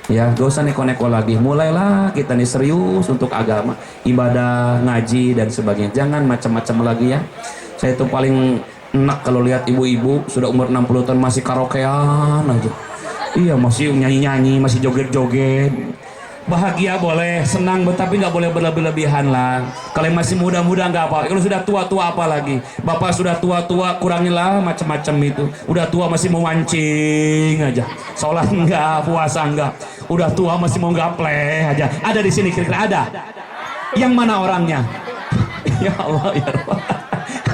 Ya, gak usah neko-neko lagi. Mulailah kita nih serius untuk agama, ibadah, ngaji dan sebagainya. Jangan macam-macam lagi ya. Saya tuh paling enak kalau lihat ibu-ibu sudah umur 60 tahun masih karaokean aja. Iya, masih nyanyi-nyanyi, masih joget-joget. Bahagia boleh, senang, tapi nggak boleh berlebihan lah. Kalau masih muda-muda nggak apa. Kalau sudah tua-tua apa lagi? Bapak sudah tua-tua, kurangilah macam-macam itu. Udah tua masih mau mancing aja. Sholat enggak, puasa enggak. Udah tua masih mau gapleh aja. Ada di sini kira-kira ada? Yang mana orangnya? Ya Allah, ya Allah.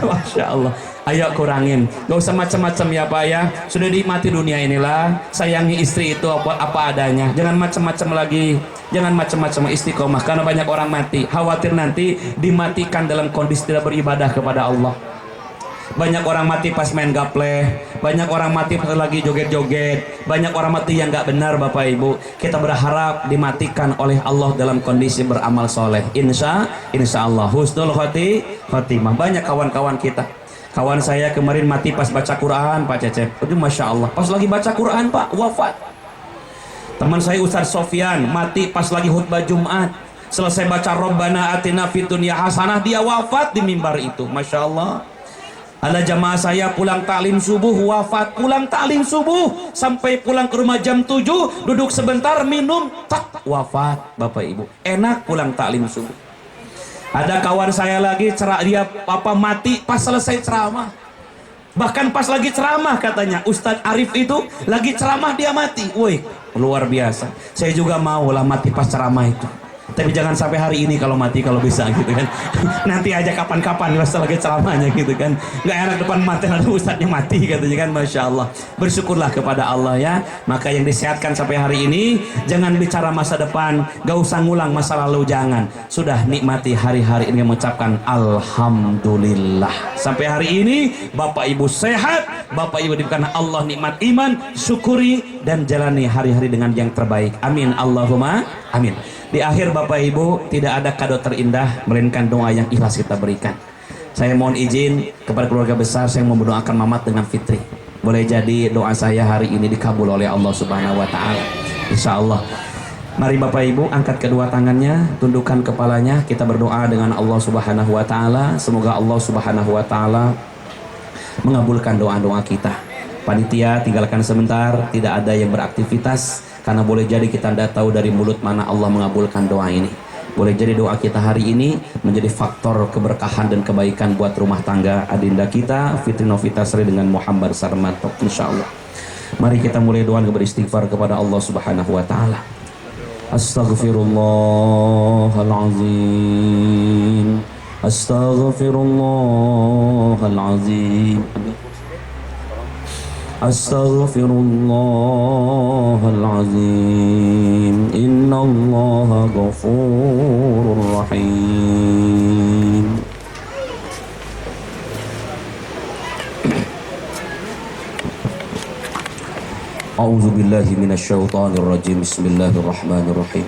Masya Allah. Ayo kurangin, gak usah macam-macam ya Pak ya. Sudah dinikmati dunia inilah, sayangi istri itu apa adanya. Jangan macam-macam lagi, jangan macam-macam, istiqomah. Karena banyak orang mati, khawatir nanti dimatikan dalam kondisi tidak beribadah kepada Allah. Banyak orang mati pas main gapleh, banyak orang mati pas lagi joget-joget, banyak orang mati yang gak benar Bapak Ibu. Kita berharap dimatikan oleh Allah dalam kondisi beramal soleh. Insya Allah husnul khotimah. Banyak kawan-kawan kita. Kawan saya kemarin mati pas baca Quran Pak Cecep. Aduh Masya Allah, pas lagi baca Quran Pak, wafat. Teman saya Ustaz Sofyan mati pas lagi khutbah Jumat. Selesai baca Rabbana atina fid dunya hasanah, dia wafat di mimbar itu. Masya Allah. Ada jamaah saya pulang taklim subuh wafat, pulang taklim subuh sampai pulang ke rumah jam 7, duduk sebentar minum, tak wafat Bapak Ibu. Enak pulang taklim subuh. Ada kawan saya lagi dia mati pas selesai ceramah. Bahkan pas lagi ceramah katanya Ustadz Arif itu lagi ceramah dia mati. Woi, luar biasa. Saya juga mau lah mati pas ceramah itu. Tapi jangan sampai hari ini kalau mati, kalau bisa gitu kan. Nanti aja kapan-kapan pas lagi ceramahnya gitu kan. Nggak enak depan mati lalu ustadznya mati katanya kan. Masya Allah. Bersyukurlah kepada Allah ya. Maka yang disehatkan sampai hari ini, jangan bicara masa depan, gak usah ngulang masa lalu, jangan. Sudah nikmati hari-hari ini, mengucapkan Alhamdulillah. Sampai hari ini Bapak Ibu sehat, Bapak Ibu diberikan Allah nikmat iman, syukuri dan jalani hari-hari dengan yang terbaik. Amin Allahumma amin. Di akhir Bapak Ibu tidak ada kado terindah melainkan doa yang ikhlas kita berikan. Saya mohon izin kepada keluarga besar, saya mau mendoakan Mamat dengan Fitri. Boleh jadi doa saya hari ini dikabul oleh Allah Subhanahu wa taala. Insyaallah. Mari Bapak Ibu angkat kedua tangannya, tundukkan kepalanya, kita berdoa dengan Allah Subhanahu wa taala. Semoga Allah Subhanahu wa taala mengabulkan doa-doa kita. Panitia tinggalkan sebentar, tidak ada yang beraktivitas. Karena boleh jadi kita tidak tahu dari mulut mana Allah mengabulkan doa ini. Boleh jadi doa kita hari ini menjadi faktor keberkahan dan kebaikan buat rumah tangga adinda kita Fitri Novitasari dengan Muhammad Sarmanto, insya Allah. Mari kita mulai doa dan beristighfar kepada Allah Subhanahu wa taala. Astaghfirullahalazim. Astaghfirullahalazim. Astaghfirullahalazim. Innallaha ghafurur rahim. A'udzu billahi minasyaitonir rajim. Bismillahirrahmanirrahim.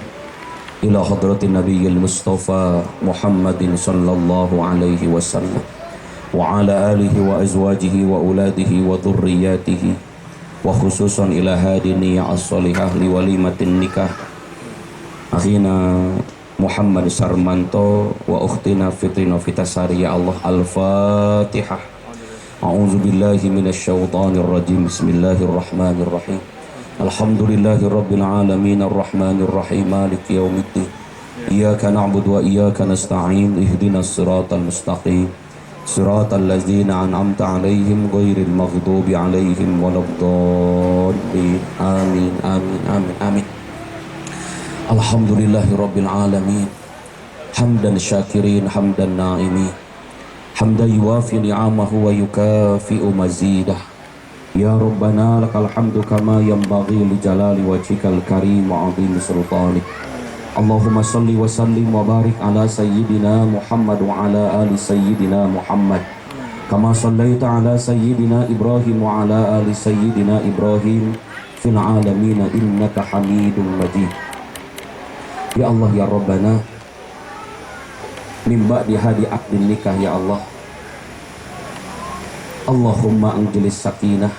Ila hadratin nabiyil mustafa Muhammadin sallallahu alaihi wasallam wa ala alihi wa azwajihi wa uladihi wa dhurriyyatihi wa khususan ila hadini as-salihah li walimatin nikah akhina Muhammad Sarmanto wa ukhtina Fitri Novitasari. Ya Allah, Al-Fatihah. A'udzu billahi minasyaitonir rajim. Bismillahirrahmanirrahim. Alhamdulillahi Rabbil Alamin Ar-Rahmanir Rahim Maliki Yawmiddin Iyyaka na'budu wa iyyaka nasta'in Ihdinas siratal mustaqim Siratal ladzina an'amta 'alaihim ghairil maghdubi 'alaihim waladdallin. Amin amin amin amin. Alhamdulillahi Rabbil Alamin Hamdan syakirin hamdan na'imin Hamdan yuwafi ni'amahu wa yukafi'u mazidah. Ya Rabbana lakal hamdu kama yanbaghi li jalali wajhikal karim wa 'azimi sultanik. Allahumma salli wa sallim wa barik ala sayyidina Muhammad wa ala ali sayyidina Muhammad kama sallaita ala sayyidina Ibrahim wa ala ali sayyidina Ibrahim fil alamin innaka Hamidum Majid. Ya Allah ya Rabbana, min ba'di hadi aqdin nikah ya Allah, Allahumma anjilis sakinah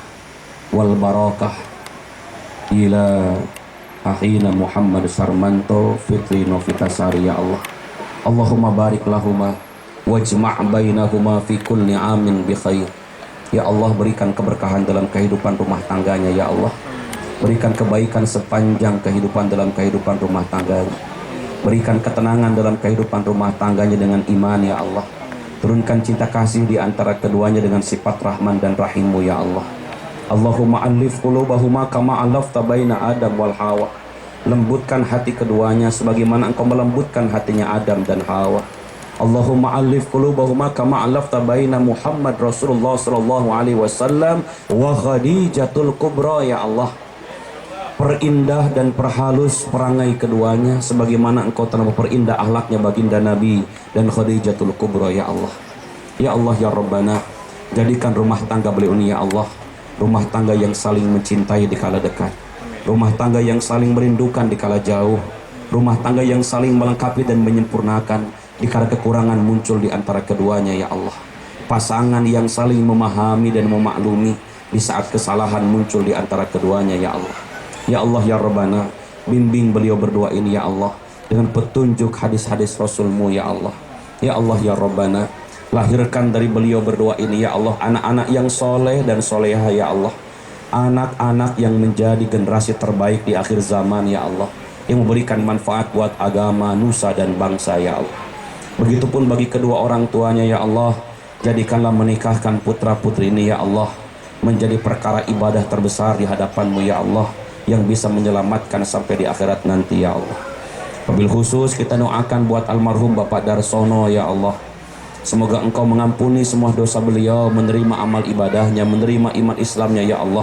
wal barakah ila ahina Muhammad Sarmanto Fitri Novitasari ya Allah. Allahumma barik lahuma wajma' bainahuma fi kulli amin bi khair. Ya Allah, berikan keberkahan dalam kehidupan rumah tangganya ya Allah. Berikan kebaikan sepanjang kehidupan dalam kehidupan rumah tangganya. Berikan ketenangan dalam kehidupan rumah tangganya dengan iman ya Allah. Turunkan cinta kasih di antara keduanya dengan sifat Rahman dan Rahim-Mu ya Allah. Allahumma alif qulubahuma kama alafta baina Adam wal Hawa. Lembutkan hati keduanya sebagaimana Engkau melembutkan hatinya Adam dan Hawa. Allahumma alif qulubahuma kama alafta baina Muhammad Rasulullah sallallahu alaihi wasallam wa Khadijatul Kubra ya Allah. Perindah dan perhalus perangai keduanya sebagaimana Engkau telah memperindah akhlaknya baginda Nabi dan Khadijatul Kubra ya Allah. Ya Allah ya Rabbana, jadikan rumah tangga beliau ini ya Allah rumah tangga yang saling mencintai di kala dekat, rumah tangga yang saling merindukan di kala jauh, rumah tangga yang saling melengkapi dan menyempurnakan di kala kekurangan muncul di antara keduanya ya Allah. Pasangan yang saling memahami dan memaklumi di saat kesalahan muncul di antara keduanya ya Allah. Ya Allah ya Rabbana, bimbing beliau berdua ini ya Allah dengan petunjuk hadis-hadis Rasul-Mu ya Allah. Ya Allah ya Rabbana, lahirkan dari beliau berdua ini ya Allah anak-anak yang soleh dan soleha ya Allah. Anak-anak yang menjadi generasi terbaik di akhir zaman ya Allah, yang memberikan manfaat buat agama, nusa dan bangsa ya Allah. Begitupun bagi kedua orang tuanya ya Allah, jadikanlah menikahkan putra putri ini ya Allah menjadi perkara ibadah terbesar di hadapan-Mu ya Allah, yang bisa menyelamatkan sampai di akhirat nanti ya Allah. Wabil khusus kita doakan buat almarhum Bapak Darsono ya Allah. Semoga Engkau mengampuni semua dosa beliau, menerima amal ibadahnya, menerima iman Islamnya ya Allah.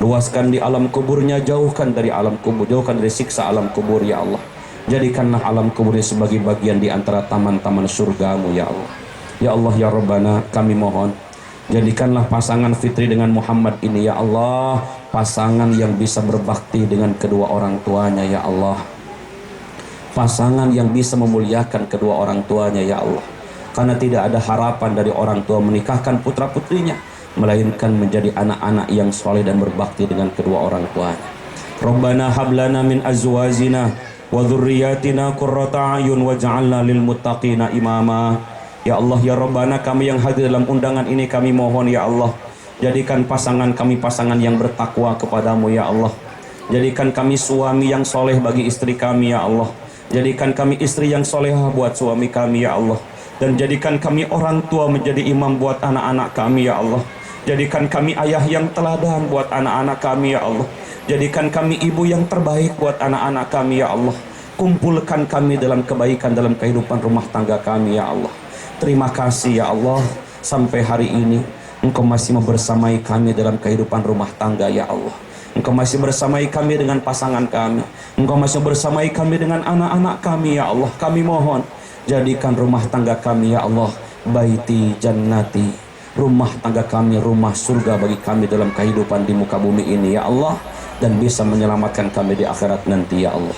Luaskan di alam kuburnya, jauhkan dari alam kubur, jauhkan dari siksa alam kubur ya Allah. Jadikanlah alam kuburnya sebagai bagian di antara taman-taman surga-Mu ya Allah. Ya Allah ya Rabbana, kami mohon jadikanlah pasangan Fitri dengan Muhammad ini ya Allah pasangan yang bisa berbakti dengan kedua orang tuanya ya Allah. Pasangan yang bisa memuliakan kedua orang tuanya ya Allah. Karena tidak ada harapan dari orang tua menikahkan putra putrinya, melainkan menjadi anak-anak yang soleh dan berbakti dengan kedua orang tuanya. Rabbana hablana min azwajina wa dzurriyyatina qurrata a'yun waj'alna lil muttaqina imama. Ya Allah ya Rabbana, kami yang hadir dalam undangan ini kami mohon ya Allah, jadikan pasangan kami pasangan yang bertakwa kepadamu ya Allah. Jadikan kami suami yang soleh bagi istri kami ya Allah. Jadikan kami istri yang solehah buat suami kami ya Allah. Dan jadikan kami orang tua menjadi imam buat anak-anak kami ya Allah. Jadikan kami ayah yang teladan buat anak-anak kami ya Allah. Jadikan kami ibu yang terbaik buat anak-anak kami ya Allah. Kumpulkan kami dalam kebaikan dalam kehidupan rumah tangga kami ya Allah. Terima kasih ya Allah, sampai hari ini Engkau masih membersamai kami dalam kehidupan rumah tangga ya Allah. Engkau masih bersamai kami dengan pasangan kami. Engkau masih bersamai kami dengan anak-anak kami ya Allah. Kami mohon, jadikan rumah tangga kami ya Allah baiti jannati, rumah tangga kami rumah surga bagi kami dalam kehidupan di muka bumi ini ya Allah, dan bisa menyelamatkan kami di akhirat nanti ya Allah.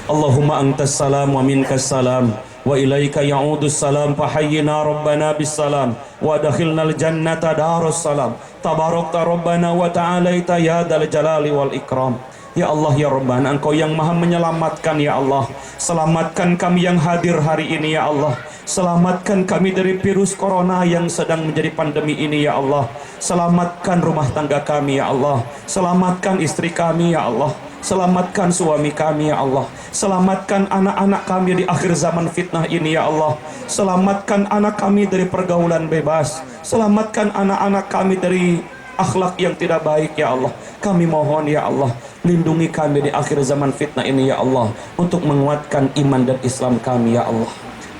Allahumma antas salam wa minkas salam wa ilaika ya'udus salam fahayyina rabbana bis salam wa adkhilnal jannata darus salam tabarakta rabbana wa ta'alaita ya dzal jalali wal ikram. Ya Allah ya Rabbana, Engkau yang maha menyelamatkan ya Allah. Selamatkan kami yang hadir hari ini ya Allah. Selamatkan kami dari virus corona yang sedang menjadi pandemi ini ya Allah. Selamatkan rumah tangga kami ya Allah. Selamatkan istri kami ya Allah. Selamatkan suami kami ya Allah. Selamatkan anak-anak kami di akhir zaman fitnah ini ya Allah. Selamatkan anak kami dari pergaulan bebas. Selamatkan anak-anak kami dari akhlak yang tidak baik ya Allah. Kami mohon ya Allah, lindungi kami di akhir zaman fitnah ini ya Allah, untuk menguatkan iman dan Islam kami ya Allah.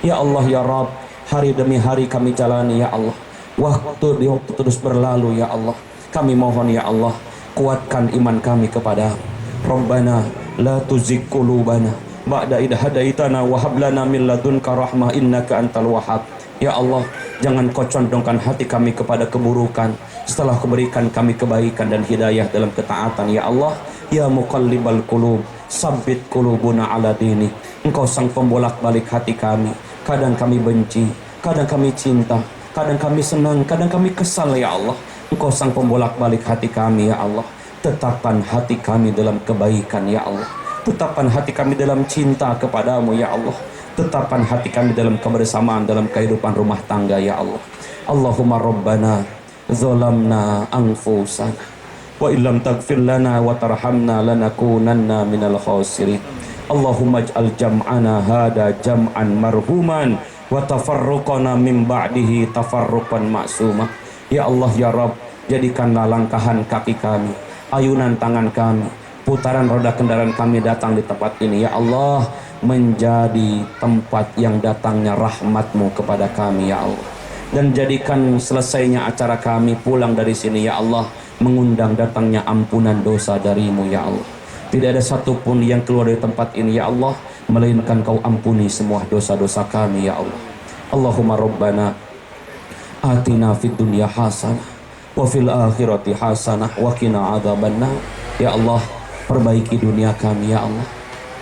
Ya Allah ya Rabb, hari demi hari kami jalani ya Allah. Waktu terus berlalu ya Allah. Kami mohon ya Allah, kuatkan iman kami kepada Rabbana la tuzigh qulubana ba'da idh hadaitana wa hab lana min ladunka rahmah innaka antal wahhab. Ya Allah, jangan kau condongkan hati kami kepada keburukan setelah kau berikan kami kebaikan dan hidayah dalam ketaatan ya Allah. Ya muqallibal qulub, sabbit qulubuna ala dini. Engkau sang pembolak-balik hati kami. Kadang kami benci, kadang kami cinta, kadang kami senang, kadang kami kesal ya Allah. Engkau sang pembolak-balik hati kami ya Allah. Tetapkan hati kami dalam kebaikan ya Allah. Tetapkan hati kami dalam cinta kepadamu ya Allah. Tetapkan hati kami dalam kebersamaan dalam kehidupan rumah tangga ya Allah. Allahumma Rabbana zalamna anfusana wa illam taghfir lana wa tarhamna lanakunanna minal khasirin. Allahumma ij'al jam'ana hada jam'an marhuman wa tafarruqana min ba'dihi tafarruqan ma'suma. Ya Allah ya Rabb, jadikanlah langkahan kaki kami, ayunan tangan kami, putaran roda kendaraan kami datang di tempat ini ya Allah, menjadi tempat yang datangnya rahmat-Mu kepada kami ya Allah. Dan jadikan selesainya acara kami pulang dari sini ya Allah, mengundang datangnya ampunan dosa dari-Mu ya Allah. Tidak ada satupun yang keluar dari tempat ini ya Allah, melainkan Kau ampuni semua dosa-dosa kami ya Allah. Allahumma Rabbana atina fid dunya hasanah wa fil akhirati hasanah wa qina adzabannar. Ya Allah, perbaiki dunia kami ya Allah,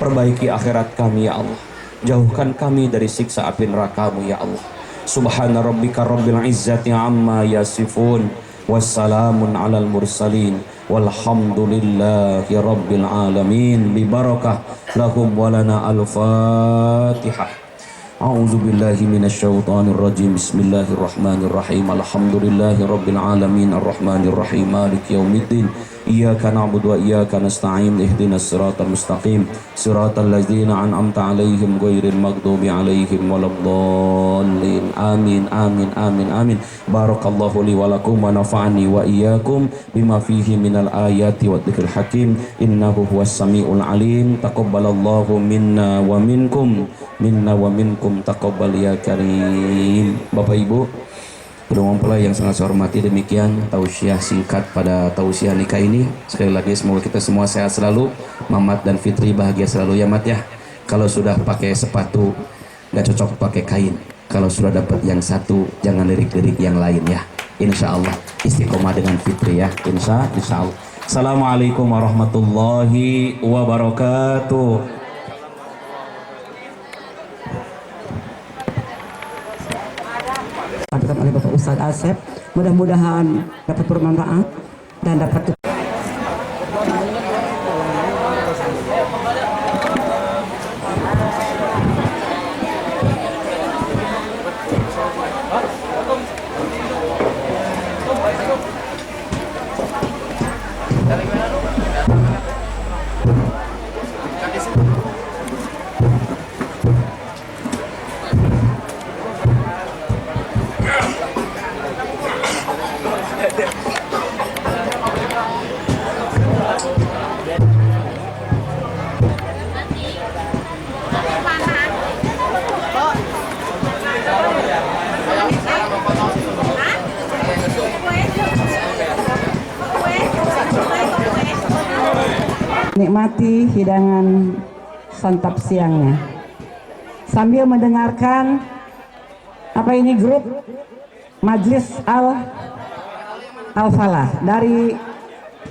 perbaiki akhirat kami ya Allah. Jauhkan kami dari siksa api neraka-Mu ya Allah. Subhana rabbika rabbil izzati amma yasifun, wassalamun alal mursalin, walhamdulillahi rabbil alamin. Bi barakah lahum walana al-fatihah. A'udzu billahi minasyaitonir rajim. Bismillahirrahmanirrahim. Alhamdulillahi rabbil alamin arrahmanir rahim maliki yaumiddin. Iyyaka na'budu wa iyyaka nasta'in. Ihdinas siratal mustaqim. Siratal ladzina an'amta 'alaihim ghairil maghdubi 'alaihim waladdallin. Amin amin amin amin. Barakallahu li wa lakum wa nafa'ani wa iyyakum bima fihi minal ayati wa dzikril hakim. Innahu huwas samiul alim. Taqabbalallahu minna wa minkum taqabbal ya karim. Bapak Ibu, kedua mempelai yang sangat saya hormati, demikian tausiah singkat pada tausiah nikah ini. Sekali lagi semoga kita semua sehat selalu, Mamat dan Fitri bahagia selalu ya Mat ya. Kalau sudah pakai sepatu nggak cocok pakai kain. Kalau sudah dapat yang satu jangan lirik-lirik yang lain ya. Insya Allah istiqomah dengan Fitri ya. Insya Allah. Assalamualaikum warahmatullahi wabarakatuh. Oleh Bapak Ustadz Asep, mudah-mudahan dapat bermanfaat dan dapat nikmati hidangan santap siangnya sambil mendengarkan apa ini grup Majlis Al-Falah dari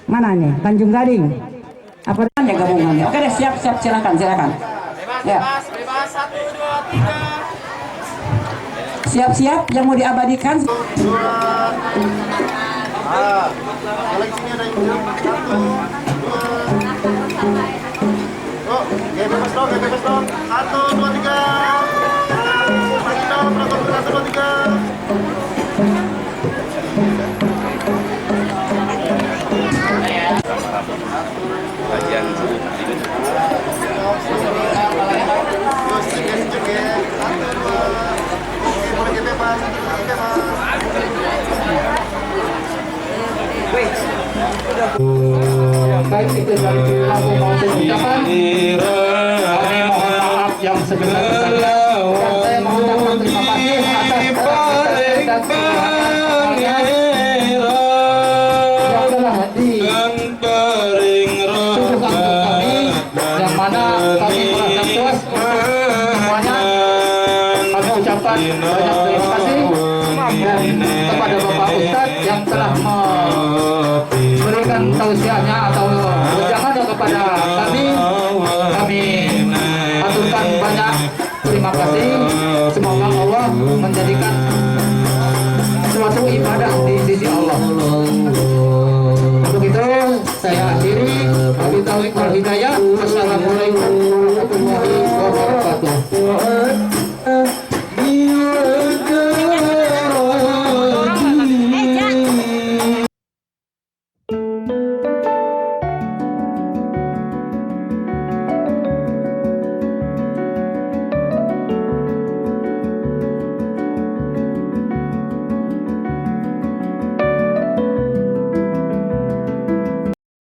mana nih? Tanjung Gading. Apa ya gabungannya? Oke deh, siap silakan. Ya. Bebas 1 2 3. Siap yang mau diabadikan. Kalau di sini ada yang 1 2 bebas dong, kayak bebas dong. 1, 2, 3. Lagi dong, penonton 1, 2, 3. Kajian Baik itu dari aku mau ucapkan kami mohon maaf yang sebesar-besarnya dan saya mengucapkan terima kasih atas yang telah disuguhkan untuk kami yang mana kami merasa puas semuanya. Kami ucapkan banyak terima kasih dan kepada Bapak Ustadz yang telah memberikan tausiahnya atau ujangannya kepada kami. Kami aturkan banyak terima kasih. Semoga Allah menjadikan suatu ibadah di sisi Allah.